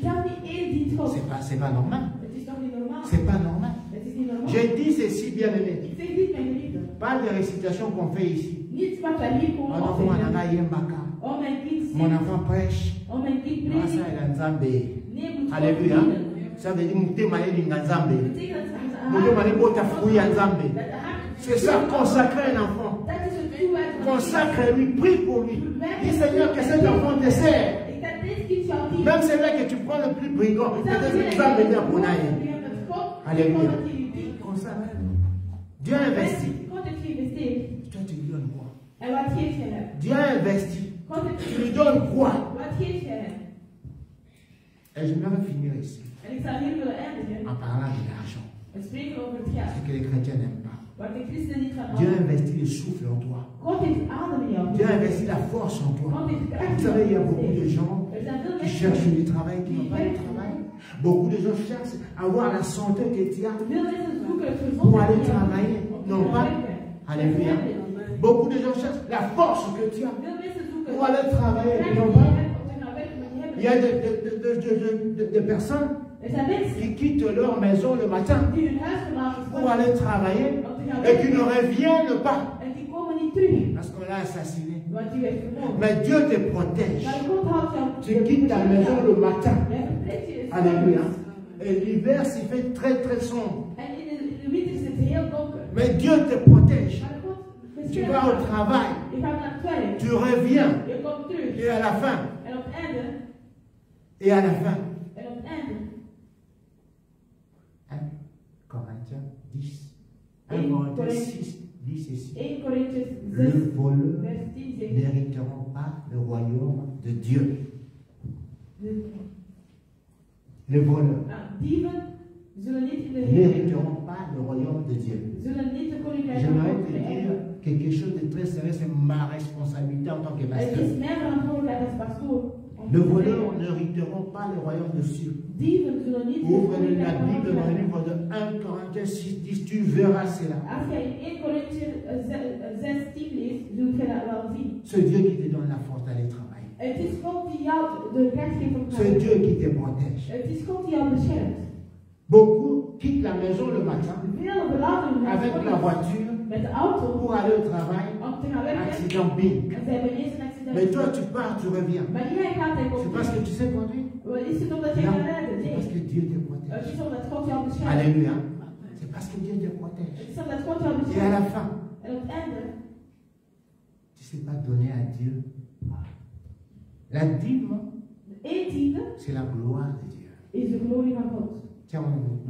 Zelfs niet 1 dient God. C'est pas normal. Het is toch niet normaal? C'est pas normal. Het is niet normaal. J'ai dit ceci, bien aimé. Ik zeg niet mijn geliefde. Pas de récitation qu'on fait ici. Niets wat wij hier komen Oh non, moi, opzeggen. nana yembaka. Oh mijn kind Mon zingt. enfant prêche. Oh mijn kind Grâce predikt. à Nzambe. Nee, moet God Alléluia. dienen. Ça veut dire mutema yelinga Nzambe. Dat betekent dat ze aan Mutema ni bota fruit ya Nzambe. Dat de hart- C'est ça, consacrer un enfant. Dat is het toewijding. Consacre-lui, prie pour lui. Dis Seigneur que cet enfant te sert. Ik heb dit kind jou dienen. Même c'est là que tu prends le plus brigand. Peut-être que tu vas venir pour naïe. Alléluia. Consacre. Dieu a investi. God heeft geïnvesteerd. Toi, tu lui donnes quoi? En wat geeft jij hem? Dieu a investi. God heeft Tu lui donnes quoi? Wat geeft jij hem? Et je vais finir ici En ik zou hier willen eindigen. en parlant de l'argent. En spreken over het geld. Ce que les chrétiens n'aiment pas. Wat de christen niet gaan Dieu a houden. investi le souffle en toi. God heeft adem in jou. Dieu a investi la force en toi. God heeft kracht Vous in savez, il y a jou. beaucoup de gens Er zijn veel qui mensen cherchent du travail, qui n'ont pas de travail. Beaucoup de gens cherchent à avoir la santé que tu as Veel mensen zoeken het pour aller gezondheid. travailler. Non pas. Alléluia. Beaucoup de gens cherchent la force que tu as Veel mensen zoeken pour aller travailler. kracht Non die je pas. hebt om te gaan werken, maar die hebben Il y a des personnes Er zijn mensen qui quittent leur maison le matin die hun huis verlaten pour aller travailler om te gaan et qui ne werken. reviennent pas En die komen niet terug. parce qu'on l'a assassiné. Want die werd vermoord. Mais Dieu te protège. Maar God houdt jou. Tu quittes ta maison le matin. Jij vertrekt je. Alléluia. Et l'hiver s'y fait très très sombre. En in de winter is het heel donker. Mais Dieu te protège. Maar God Tu beschermt vas au jou. travail. Je gaat naar het werk. Tu reviens. Je komt terug. Et à la fin. En op het einde. Et à la fin. En op het einde. 1 Corinthiens 10. 1 1 Corinthiens 6 dit ceci. 1 Corinthians 6 Le voleur vers 10 zegt. n'hériteront pas le royaume de Dieu. Les voleurs Dieven zullen niet in de hemel. n'hériteront pas le royaume de Dieu. Zullen niet de koninkrijk van J'aimerais God te dire krijgen. quelque chose de très sérieux, c'est ma responsabilité en tant que Het pasteur. is mijn verantwoordelijkheid als pastoor. om Les te voleurs zeggen, n'hériteront pas le royaume de Dieu. Dieven zullen niet de Ouvre koninkrijk la van God Bible dans le krijgen. livre de 1 Corinthiens 6, 10, tu verras cela. Als jij in 1 Corinthians 16 leest, zult je dat wel zien. C'est Dieu qui te donne la force d'aller travailler. Het is God die jou de kracht geeft om te C'est gaan. Dieu qui te protège. Het is God die jou beschermt. Beaucoup quittent la maison le matin Veel verlaten hun huis avec la voiture met de auto pour aller au travail. om te gaan werken. Accident, bing. En ze hebben ineens een accident. Mais toi, tu pars, tu reviens. Maar jij gaat en C'est komt parce que terug. tu sais conduire. Is het omdat jij Non. kan rijden? C'est Nee. parce que Dieu te Het protège. is omdat God jou beschermt. Alléluia. C'est parce que Dieu te protège. Het is omdat God jou Et à beschermt. la fin, En op het einde, tu ne sais pas donner à Dieu. La dîme, de 1/10 c'est la gloire de Dieu. is de glorie van God. Tiens, on est bon.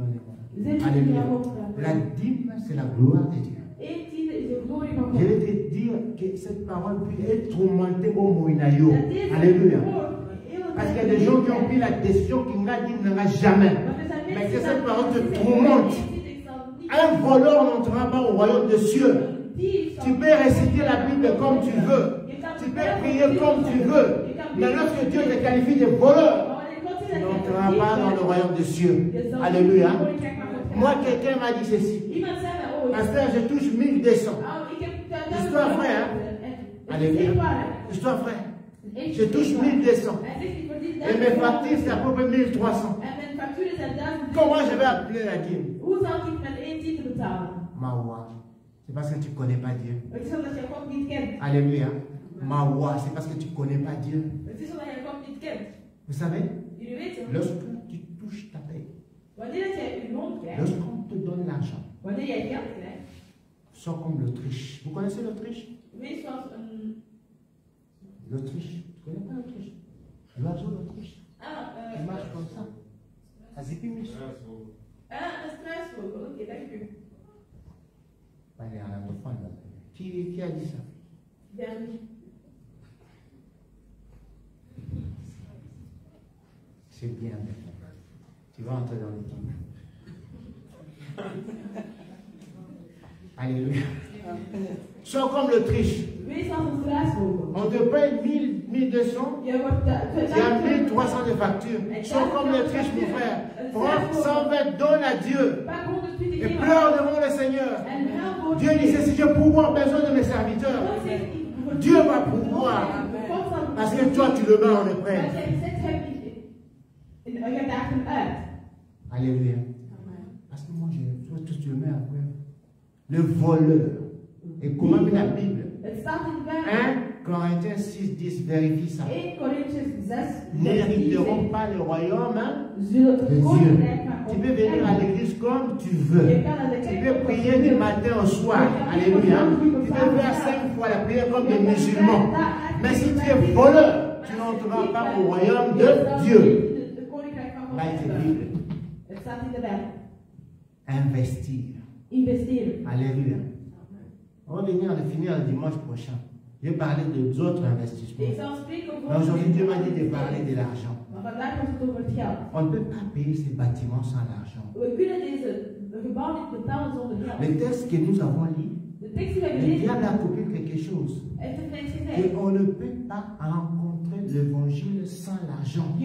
Zet je Alléluia. die aan God. La dîme, c'est la gloire de Dieu. 1/10 is de glorie van Je God. vais te dire que cette parole puisse tourmenter au Moïnayo. Alléluia. Parce qu'il y a des gens qui ont pris la décision qui n'a dit jamais. Mais que cette parole te tourmente. Un voleur n'entrera pas au royaume des cieux. Tu peux réciter la Bible comme tu veux. Tu peux prier comme tu veux. Mais lorsque Dieu te qualifie de voleur, tu n'entreras pas dans le royaume des cieux. Alléluia. Moi, quelqu'un m'a dit ceci. Pasteur, je touche 1200. Histoire vraie, hein? Alléluia. Histoire vraie. Je touche 1200. Et mes factures, c'est à peu près 1300. Comment je vais appeler la dîme? Mawa. C'est parce que tu ne connais pas Dieu. Alléluia. Mawa, c'est parce que tu ne connais pas Dieu. Vous savez, lorsque tu touches ta paix, lorsqu'on te donne l'argent, sors comme l'Autriche. Vous connaissez l'Autriche? L'Autriche. Tu ne connais pas l'Autriche? L'oiseau l'Autriche. Il marche comme ça. Azipimus. Ok, d'accord. Qui a dit ça? C'est bien. Tu vas entrer dans l'équipe. Alléluia. Sois comme l'Autriche. On te paye 1200. Il y a 1300 de factures. Sois comme l'Autriche, mon frère. Prends 120, donne à Dieu. Et pleure devant le Seigneur. Dieu dit, si je pourvois besoin de mes serviteurs, Dieu va pouvoir. Parce que toi, tu le mets en épreuve. Alléluia. Parce que moi, toi, tu le mets en épreuve. Le voleur. Et comment met la Bible? 1 Corinthiens 6, 10, vérifie ça. N'hériteront pas le royaume de Dieu. Tu peux venir à l'église comme tu veux. Tu peux prier du matin au soir. Alléluia. Tu peux faire 5 fois la prière comme des musulmans. Mais si tu es voleur, tu n'entreras pas au royaume de Dieu. Là, il te dit. Investir. Alléluia. On va venir à finir le dimanche prochain. Je vais parler d'autres investissements. Mais aujourd'hui, Dieu m'a dit de parler de l'argent. On ne peut pas payer ces bâtiments sans l'argent. Le texte que nous avons lu, le diable a coupé quelque chose. Et on ne peut pas rencontrer l'évangile sans l'argent.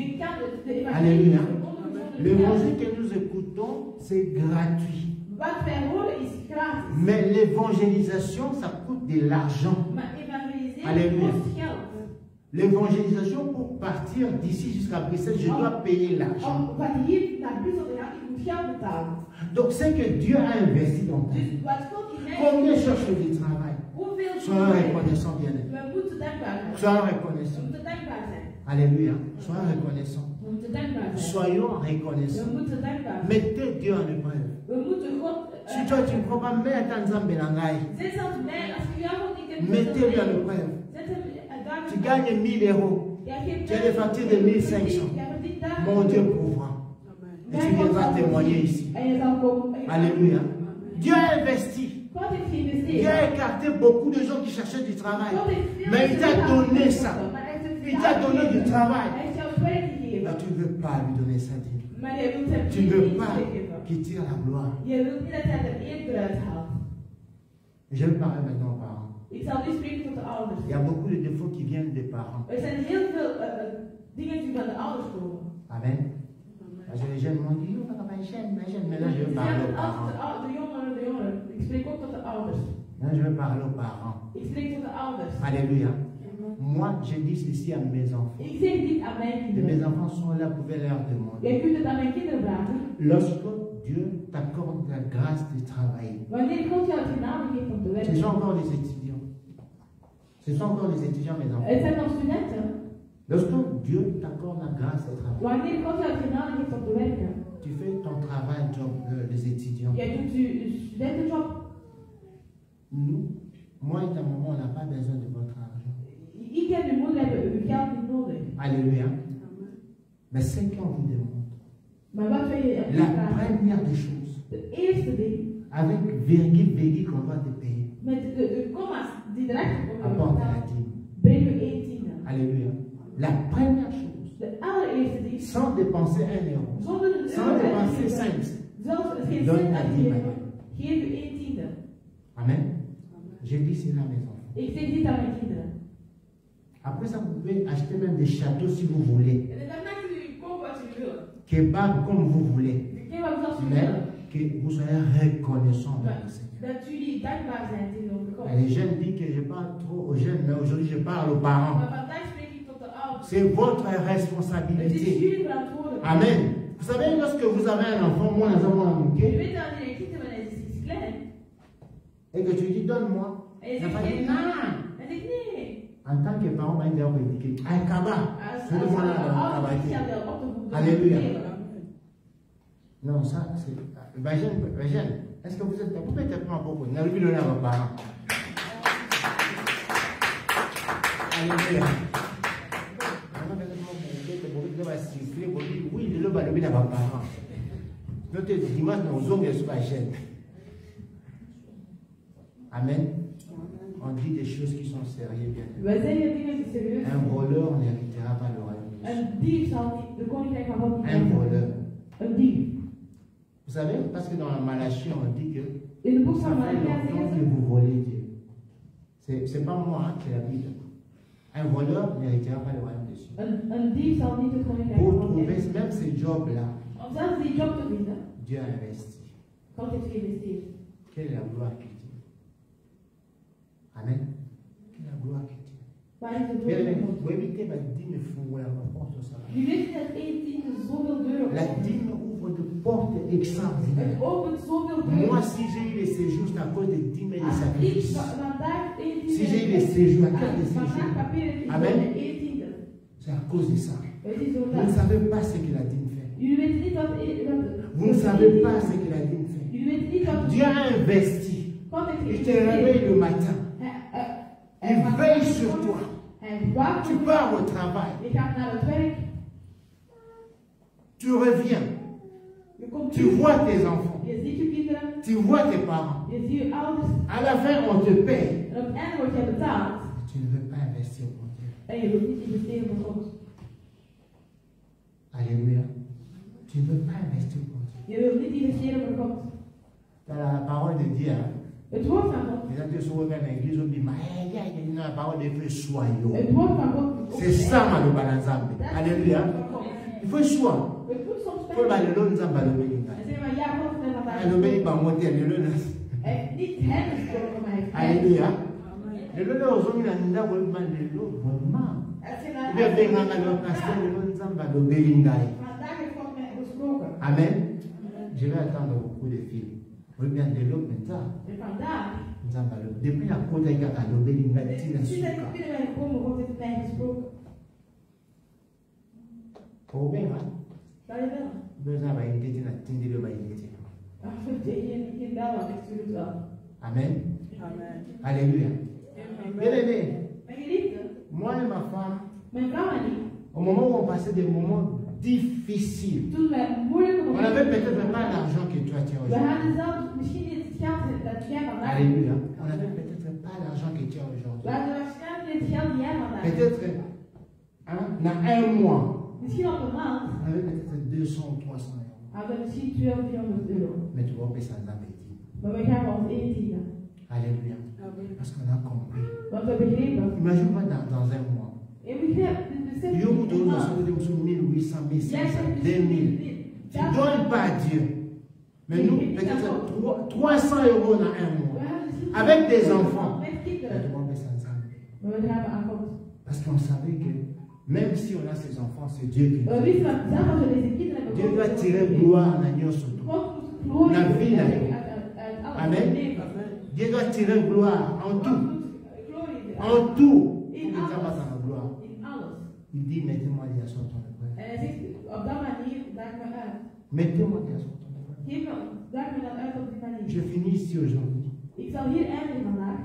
Alléluia. L'évangile que nous écoutons, c'est gratuit. Mais l'évangélisation, ça coûte de l'argent. Alléluia. L'évangélisation, pour partir d'ici jusqu'à Bruxelles, je dois payer l'argent. Donc, c'est que Dieu a investi dans ta vie. Combien cherchent du travail? Sois reconnaissant, bien-aimé. Sois reconnaissant. Alléluia. Sois reconnaissant. Soyons reconnaissants. Mettez Dieu en épreuve. Si toi tu ne crois pas, mets un Tanzam Belangai. Mettez-le en épreuve. Tu gagnes 1000 euros. Tu as des factures de 1500. Mon Dieu pourra. Et tu viendras témoigner ici. Alléluia. Dieu a investi. Dieu a écarté beaucoup de gens qui cherchaient du travail. Mais il t'a donné ça. Il t'a donné du travail. Mais tu ne veux pas lui donner ça. Tu ne veux pas qu'il tire la gloire. Je vais parler maintenant aux parents. Il y a beaucoup de défauts qui viennent des parents. Amen. Parce que les jeunes m'ont dit, mais là je vais parler aux parents. Là je vais parler aux parents. Alléluia. Moi, je dis ceci à mes enfants. Et mes enfants sont là, vous pouvez leur demander. Lorsque Dieu t'accorde la grâce de travailler, ce sont encore les étudiants. Ce sont encore les étudiants, mes enfants. Lorsque Dieu t'accorde la grâce de travailler, tu fais ton travail, les étudiants. Nous, moi et ta maman, on n'a pas besoin de votre argent. Alléluia. Mais c'est qu'on vous demande. La première des choses, avec virgule, qu'on va te payer. Met de comma's die erachter komen. Apporte la dîme. Breng uw 1 tiende. Alléluia. La première chose, De allereerste ding. sans dépenser 1 euro, Zonder een sans euro dépenser uit te 5, geven. Zelfs geen Donne cent la uit te dîme. geven. Geef uw 1 tiende. Amen. J'ai dit cela à mes enfants. Ik zeg dit aan mijn kinderen. Après ça, vous pouvez acheter même des châteaux si vous voulez. En daarna kunnen jullie kopen wat jullie willen. Kebab comme vous voulez. De kebab zoals jullie Mais willen. que vous soyez reconnaissant envers le Seigneur. Dat jullie dankbaar zijn tegenover God. Les jeunes disent que je parle trop aux jeunes, mais aujourd'hui je parle aux parents. Maar vandaag spreek ik tot de ouders. C'est votre Het is responsabilité. jullie verantwoordelijkheid. Amen. Vous savez, lorsque vous avez un enfant, moi, nous avons un Je bouquet, weet dat wanneer je kind hebt, wanneer het is klein. et que tu dis donne-moi. En je Il n'a zegt pas dit nee. non. Hij zegt nee. En tant que parent, on va dire ah, Kaba. Als Je demande à ouder Kaba. is jou wel op te voeden. Alléluia. Non, ça, c'est. Eugène, est-ce que vous êtes. Vous pouvez être prendre beaucoup. N'a lui donner à vos parents. Alléluia. Oui, le bas le à vos parents. Notre dimanche, nous avons des Eugène. Amen. On dit des choses qui sont sérieuses, bien sûr. Wij zeggen dingen die serieus Un zijn. voleur n'héritera pas le royaume. Een dief zal niet de koninkrijk van God niet Un krijgen. voleur. Een dief. Vous savez, parce que dans la Malachie, on dit que In de boek ça van fait Malachi longtemps que zeggen vous volez Dieu. C'est pas moi, hein, c'est la Bible. Un voleur n'héritera pas le royaume des cieux. ze, een dief zal niet het koninkrijk Pour van God trouver krijgen. même ces jobs-là, Om zelfs die job te vinden, Dieu a investi. God heeft geïnvesteerd. Quelle est la gloire que Dieu? Amen. Quelle est la gloire que Dieu? Waar is de Bien aimé, dood van vous God? évitez ma dîme fou, la porte ça. Je weet dat 1 tiende zoveel deuren La opent. dîme ouvre de portes extraordinaires. Het opent zoveel Moi, deuren. si j'ai eu les séjours, c'est à cause des dîmes et des Als ik sacrifices. vandaag 1 tiende Si j'ai eu les séjours, à cause des vandaag séjours, papieren is Amen. 1 tiende. c'est à cause de ça. Het is Vous ne zodat. savez pas ce que la dîme fait. Jullie weten niet wat. Vous ne savez pas ce que la dîme fait. Jullie weten niet wat. Dieu a investi. God heeft Il te geïnvesteerd. réveille le matin. Il veille sur toi. Hij waakt. Tu pars au travail. Je gaat naar het werk. Tu reviens. Je komt Tu terug. vois tes enfants. Je ziet je kinderen. Tu vois tes parents. Je ziet je ouders. À la fin, on te paye. En op het einde word je betaald. Tu ne veux pas investir pour Dieu. En je wilt niet investeren voor God. Alléluia. Tu ne veux pas investir pour Dieu. Je wilt niet investeren voor God. Dans la parole de Dieu, hein, Het woord van God. les gens se reviennent à l'église, on dit, mais il y a la parole de Dieu, soyons. Het woord van God. C'est ça, ma Balanzambe. Alléluia. Il faut choix. Het moet soms Il faut pijn. le long Nzamba le béninga. En zeg maar, ja, God heeft vandaag. Le béninga monte le long. Hij heeft niet hem gesproken, maar hij heeft mij. Alléluia. Le long aux hommes il a le long vraiment. Als je naar Il y a bien un pasteur le long Nzamba le béninga. vandaag heeft God mij gesproken. Amen. Je vais attendre beaucoup de films. Oui, bien de l'eau maintenant. En vandaag. Nzamba le depuis la côte de Kaka le béninga tina Sinds dat ik suka. binnen ben gekomen, God heeft mij gesproken. Au bien, hein. Kan je wel? Besoin va inviter tina tindi le va inviter. Ach, je bel wat, ik stuur het wel. Amen. Amen. Alléluia. Bien aimé. Mijn geliefde, Moi et ma femme, mijn vrouw en ik, au moment où on passait des moments difficiles, toen wij moeilijke on n'avait momenten peut-être pas l'argent que toi tu as we hadden aujourd'hui. zelf misschien niet het geld dat jij vandaag hebt. Alléluia. On n'avait peut-être pas l'argent que tu as We aujourd'hui. hadden waarschijnlijk niet het geld die jij vandaag hebt. Peut-être, hein, dans un mois, Misschien op een maand on avait peut-être 200 ou 300 euros. hadden we misschien 200 of 300 euro. Mais tu vois, ça nous a petit. Maar we gaan ons één tienen. Alléluia. Parce qu'on a compris. Want we begrepen. Imagine-moi dans un mois. En begrijp, besef Il y a beaucoup de een gens maand. qui sont 1800, Jij 1500, zegt 2000. Tu ne donnes pas à Dieu. Mais nous, peut-être 300 euros dans un We mois. hadden misschien Avec des enfants. met Mais kinderen. tu vois, mais ça nous a Maar we gaven aan God. Parce qu'on savait que même si on a ces enfants, c'est Dieu qui We nous wisten dat zelfs als we deze kinderen hebben. Dieu doit tirer gloire en agneau sur toi. God moet glorie La vie, là. uit alles. Amen. Leven. Dieu doit tirer gloire en God tout. moet glorie En tout. in Il nous a pas alles. dans la gloire. In alles. Il dit, mettez-moi des sur ton épreuve. En hij zegt, op dat manier, daag me uit. Mettez-moi des sur ton épreuve. Geef me, daag me dan uit op die manier. Je finis ici aujourd'hui. Ik zal hier eindigen vandaag.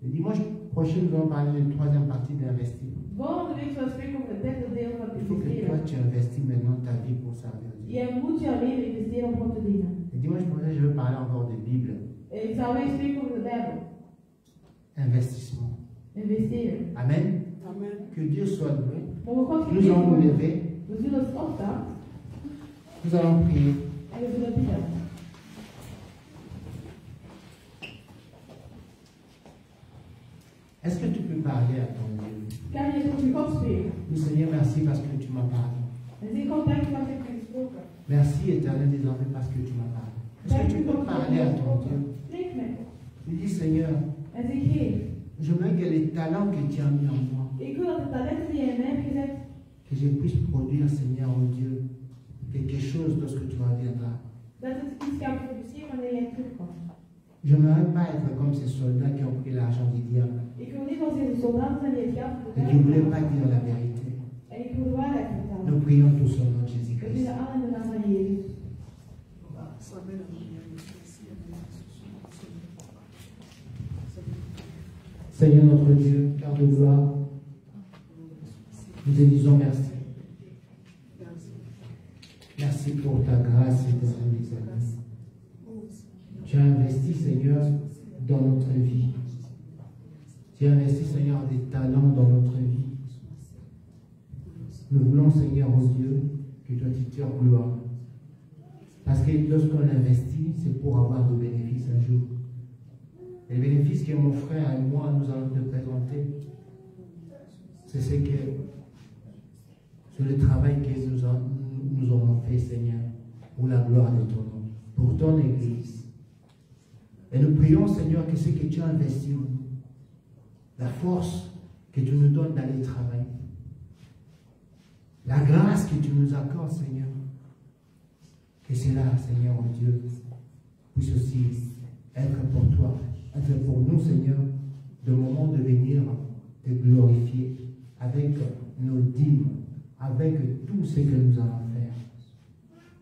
Le dimanche prochain, nous allons parler de la troisième partie d'investir. Volgende week zal ik spreken over het derde deel van het Il faut que toi, investeren. tu investis maintenant ta vie pour servir Dieu. Jij moet jouw leven investeren om God te dienen. Le dimanche prochain, je vais parler encore de Bible. En ik zal weer spreken over de Bijbel. investissement. Investeren. Amen. Amen. Que Dieu soit loué. Mogen God Nous allons nous gegeven worden. lever. We zullen ons opstaan Nous allons prier. en we zullen bidden. Est-ce que tu peux parler à ton Dieu? Kan je tot uw God spreken? Oui, Seigneur, merci parce que tu m'as parlé. En zeg God, dank u dat u hebt gesproken. Merci, Éternel des armées, parce que tu m'as parlé. Est-ce que tu peux parler à ton Dieu? Spreek met God. Tu dis, Seigneur, En zeg, Heer, je veux que les talents que tu as mis en moi, ik wil dat de talenten die je in mij hebt gezet, que je puisse produire, Seigneur, oh Dieu, quelque chose lorsque tu reviendras. dat het iets kan produceren wanneer jij terugkomt. Je n'aimerais pas être comme ces soldats qui ont pris l'argent du diable Ik wil niet zoals deze soldaten zijn die het geld et qui ne voulaient pas dire la vérité. en ik wil de waarheid vertellen. Nous prions tous au nom de We Jésus-Christ. bidden alle in de naam van Jezus. Seigneur notre Dieu, Père de gloire, nous te disons merci. Merci pour ta grâce et ta miséricorde. Tu as investi, Seigneur, dans notre vie. Tu as investi, Seigneur, des talents dans notre vie. Nous voulons, Seigneur, oh Dieu, que toi tu tires gloire. Parce que lorsqu'on investit, c'est pour avoir de bénéfices un jour. Et les bénéfices que mon frère et moi nous allons te présenter, c'est ce que, sur le travail que nous aurons fait, Seigneur, pour la gloire de ton nom, pour ton Église. Et nous prions, Seigneur, que ce que tu as investi en nous, la force que tu nous donnes d'aller travailler, la grâce que tu nous accordes, Seigneur, que cela, Seigneur, oh Dieu, puisse aussi être pour toi, être pour nous, Seigneur, le moment de venir te glorifier avec nos dîmes, avec tout ce que nous allons faire,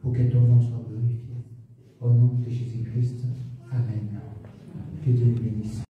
pour que ton nom soit glorifié. Au nom de Jésus-Christ.